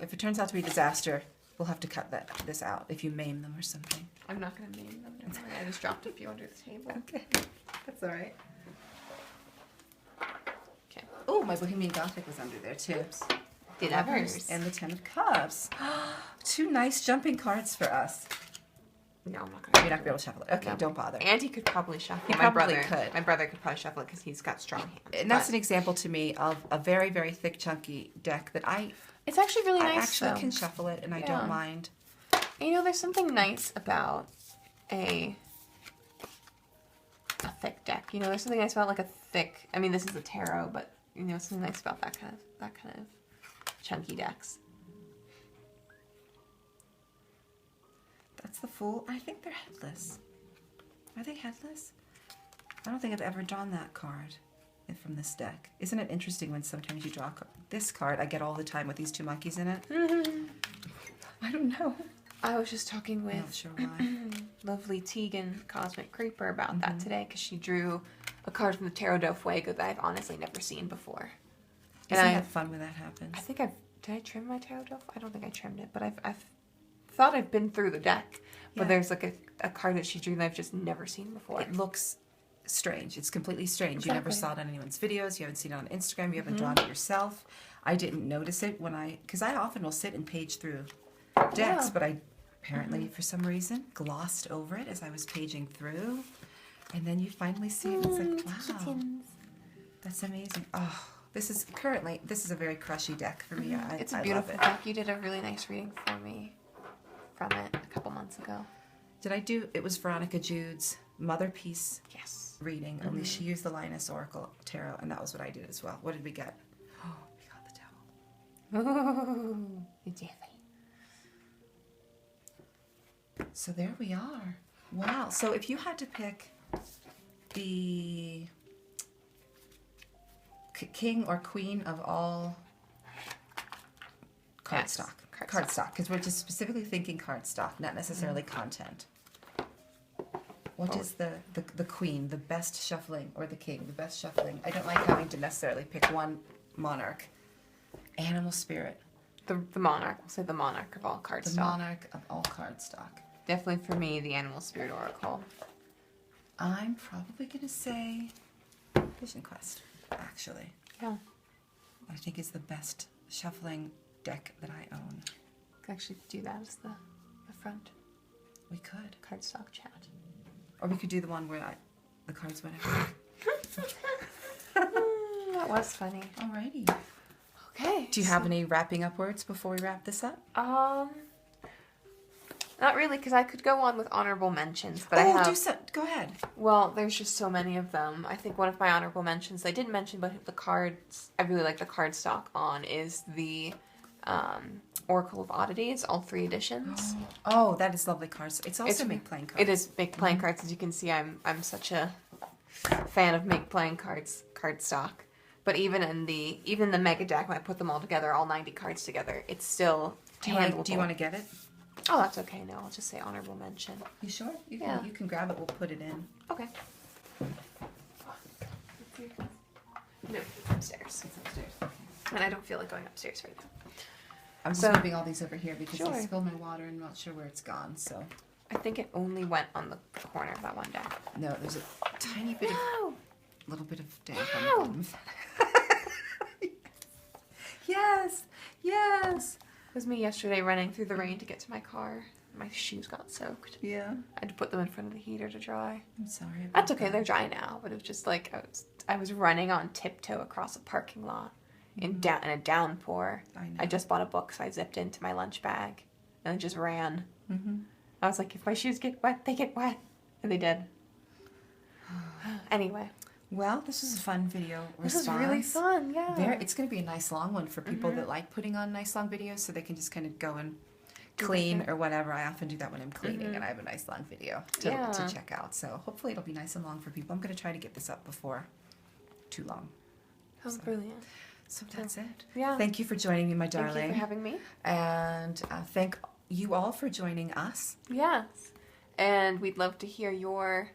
[SPEAKER 1] if it turns out to be a disaster, we'll have to cut this out if you maim them or something.
[SPEAKER 2] I'm not going to maim them. Don't worry. I just dropped a few under the table.
[SPEAKER 1] Okay, that's all right.
[SPEAKER 2] Okay.
[SPEAKER 1] Oh, my Bohemian Gothic was under there too.
[SPEAKER 2] Did Evers.
[SPEAKER 1] And the Ten of Cups. Two nice jumping cards for us.
[SPEAKER 2] No, I'm not going
[SPEAKER 1] You're
[SPEAKER 2] to.
[SPEAKER 1] not going to be able to shuffle it. Okay, don't bother.
[SPEAKER 2] Andy could probably shuffle.
[SPEAKER 1] He probably could.
[SPEAKER 2] My brother could probably shuffle it because he's got strong hands.
[SPEAKER 1] And that's an example to me of a very, very thick, chunky deck that
[SPEAKER 2] It's actually really nice.
[SPEAKER 1] I actually can shuffle it, and I don't mind.
[SPEAKER 2] You know, there's something nice about a thick deck. You know, there's something nice about like a thick. I mean, this is a tarot, but you know, something nice about that kind of chunky decks.
[SPEAKER 1] That's the Fool. I think they're headless. Are they headless? I don't think I've ever drawn that card from this deck. Isn't it interesting when sometimes you draw this card? I get all the time with these two monkeys in it. I don't know.
[SPEAKER 2] I was just talking with
[SPEAKER 1] Not sure why.
[SPEAKER 2] lovely Tegan Cosmic Creeper about that today because she drew a card from the Tarot del Fuego that I've honestly never seen before.
[SPEAKER 1] Isn't that fun when that happens?
[SPEAKER 2] I think did I trim my Tarot del Fuego? I don't think I trimmed it, but I've thought I've been through the deck. But there's like a card that she drew that I've just never seen before.
[SPEAKER 1] It looks strange. It's completely strange.
[SPEAKER 2] Exactly.
[SPEAKER 1] You never saw it on anyone's videos. You haven't seen it on Instagram. You haven't drawn it yourself. I didn't notice it because I often will sit and page through decks, but I apparently, for some reason, glossed over it as I was paging through. And then you finally see it and it's like, wow,
[SPEAKER 2] kittens.
[SPEAKER 1] That's amazing. Oh, this is a very crushy deck for me.
[SPEAKER 2] It's a beautiful deck. You did a really nice reading for me from it a couple months ago.
[SPEAKER 1] It was Veronica Jude's Mother Piece reading, only she used the Linus Oracle Tarot, and that was what I did as well. What did we get? Oh, we got the Devil.
[SPEAKER 2] Ooh, the devil.
[SPEAKER 1] So there we are. Wow. So if you had to pick the king or queen of all cardstock, because we're just specifically thinking cardstock, not necessarily content. What is the queen, the best shuffling, or the king, the best shuffling? I don't like having to necessarily pick one monarch. Animal spirit.
[SPEAKER 2] The monarch. We'll say the monarch of all cardstock.
[SPEAKER 1] The monarch of all cardstock.
[SPEAKER 2] Definitely for me, the animal spirit oracle.
[SPEAKER 1] I'm probably going to say Vision Quest, actually.
[SPEAKER 2] Yeah.
[SPEAKER 1] I think is the best shuffling deck that I own.
[SPEAKER 2] Could actually do that as the front.
[SPEAKER 1] We could.
[SPEAKER 2] Cardstock chat.
[SPEAKER 1] Or we could do the one where the cards went everywhere.
[SPEAKER 2] That was funny.
[SPEAKER 1] Alrighty.
[SPEAKER 2] Okay.
[SPEAKER 1] Do you have any wrapping up words before we wrap this up?
[SPEAKER 2] Not really, because I could go on with honorable mentions, but
[SPEAKER 1] go ahead.
[SPEAKER 2] Well, there's just so many of them. I think one of my honorable mentions I didn't mention, but the cards I really like the cardstock on is the Oracle of Oddities, all 3 editions.
[SPEAKER 1] Oh, that is lovely cards. It's also make playing cards.
[SPEAKER 2] It is make playing cards, as you can see. I'm such a fan of make playing cardstock. But even the mega deck, when I put them all together, all 90 cards together, it's still handleable.
[SPEAKER 1] Do you want to get it?
[SPEAKER 2] Oh, that's okay. No, I'll just say honorable mention.
[SPEAKER 1] You sure? You
[SPEAKER 2] can
[SPEAKER 1] grab it. We'll put it in.
[SPEAKER 2] Okay. No, it's upstairs.
[SPEAKER 1] It's upstairs.
[SPEAKER 2] And I don't feel like going upstairs right now.
[SPEAKER 1] I'm just
[SPEAKER 2] So-
[SPEAKER 1] moving all these over here because I
[SPEAKER 2] Sure.
[SPEAKER 1] spilled my water and I'm not sure where it's gone. So
[SPEAKER 2] I think it only went on the corner of that one day.
[SPEAKER 1] no, there's a tiny bit of,
[SPEAKER 2] Wow.
[SPEAKER 1] little bit of damp on
[SPEAKER 2] Wow.
[SPEAKER 1] the bottom. Yes, yes.
[SPEAKER 2] It was me yesterday running through the rain to get to my car. My shoes got soaked.
[SPEAKER 1] Yeah.
[SPEAKER 2] I had to put them in front of the heater to dry.
[SPEAKER 1] I'm sorry. About
[SPEAKER 2] That's okay,
[SPEAKER 1] that.
[SPEAKER 2] they're dry now. But it was just like I was running on tiptoe across a parking lot in a downpour.
[SPEAKER 1] I know.
[SPEAKER 2] I just bought a book, so I zipped into my lunch bag and I just ran.
[SPEAKER 1] Mm-hmm.
[SPEAKER 2] I was like, if my shoes get wet, they get wet, and they did. Anyway,
[SPEAKER 1] Well, this was a fun video
[SPEAKER 2] this
[SPEAKER 1] response.
[SPEAKER 2] was really fun. Yeah.
[SPEAKER 1] It's going to be a nice long one for people that like putting on nice long videos, so they can just kind of go and clean or whatever. I often do that when I'm cleaning, and I have a nice long video to check out. So hopefully it'll be nice and long for people. I'm going to try to get this up before too long.
[SPEAKER 2] Oh, brilliant.
[SPEAKER 1] So that's it.
[SPEAKER 2] Yeah.
[SPEAKER 1] Thank you for joining me, my darling.
[SPEAKER 2] Thank you for having me.
[SPEAKER 1] And thank you all for joining us.
[SPEAKER 2] Yes. And we'd love to hear your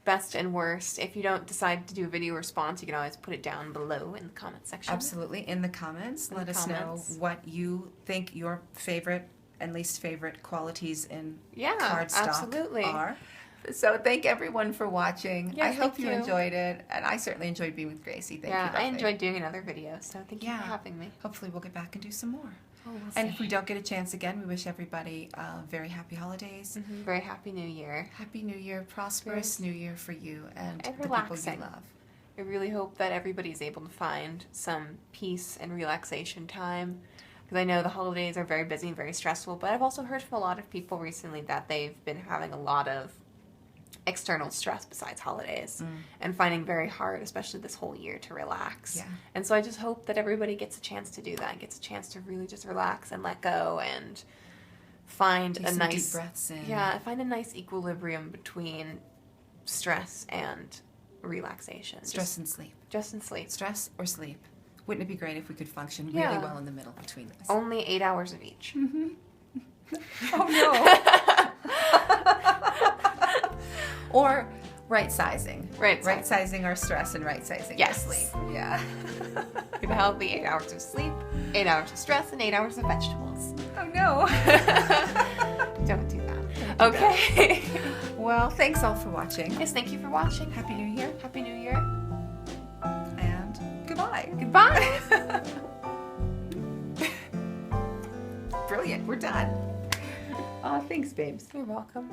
[SPEAKER 2] best and worst. If you don't decide to do a video response, you can always put it down below in the comment section.
[SPEAKER 1] Absolutely. In the comments, let us know what you think your favorite and least favorite qualities in cardstock
[SPEAKER 2] absolutely.
[SPEAKER 1] are. So thank everyone for watching.
[SPEAKER 2] Yes,
[SPEAKER 1] I hope
[SPEAKER 2] thank
[SPEAKER 1] you
[SPEAKER 2] you.
[SPEAKER 1] enjoyed it, and I certainly enjoyed being with Gracie. Thank you.
[SPEAKER 2] I
[SPEAKER 1] lovely.
[SPEAKER 2] enjoyed doing another video, so thank you for having me.
[SPEAKER 1] Hopefully we'll get back and do some more.
[SPEAKER 2] Oh, we'll
[SPEAKER 1] And
[SPEAKER 2] see.
[SPEAKER 1] if we don't get a chance again, we wish everybody very happy holidays.
[SPEAKER 2] Very happy New Year.
[SPEAKER 1] Happy New Year, prosperous New Year for you and the people
[SPEAKER 2] relaxing.
[SPEAKER 1] you love.
[SPEAKER 2] I really hope that everybody's able to find some peace and relaxation time. Because I know the holidays are very busy and very stressful, but I've also heard from a lot of people recently that they've been having a lot of external stress besides holidays and finding very hard, especially this whole year, to relax.
[SPEAKER 1] Yeah.
[SPEAKER 2] And so I just hope that everybody gets a chance to do that, gets a chance to really just relax and let go and find
[SPEAKER 1] Take
[SPEAKER 2] a
[SPEAKER 1] some
[SPEAKER 2] nice
[SPEAKER 1] deep breaths in.
[SPEAKER 2] find a nice equilibrium between stress and relaxation.
[SPEAKER 1] Stress and sleep.
[SPEAKER 2] Just in sleep.
[SPEAKER 1] Stress or sleep. Wouldn't it be great if we could function really
[SPEAKER 2] Yeah.
[SPEAKER 1] well in the middle between those?
[SPEAKER 2] Only 8 hours of each.
[SPEAKER 1] Oh no. Or right sizing.
[SPEAKER 2] Right
[SPEAKER 1] Right sizing our stress and right sizing
[SPEAKER 2] Yes.
[SPEAKER 1] our sleep. Yeah.
[SPEAKER 2] Give a healthy 8 hours of sleep, 8 hours of stress, and 8 hours of vegetables.
[SPEAKER 1] Oh no.
[SPEAKER 2] Don't do that. Okay.
[SPEAKER 1] Well, thanks all for watching.
[SPEAKER 2] Yes, thank you for watching.
[SPEAKER 1] Happy New Year
[SPEAKER 2] Happy New Year.
[SPEAKER 1] and goodbye.
[SPEAKER 2] Goodbye.
[SPEAKER 1] Brilliant. We're done. Oh, thanks, babes.
[SPEAKER 2] You're welcome.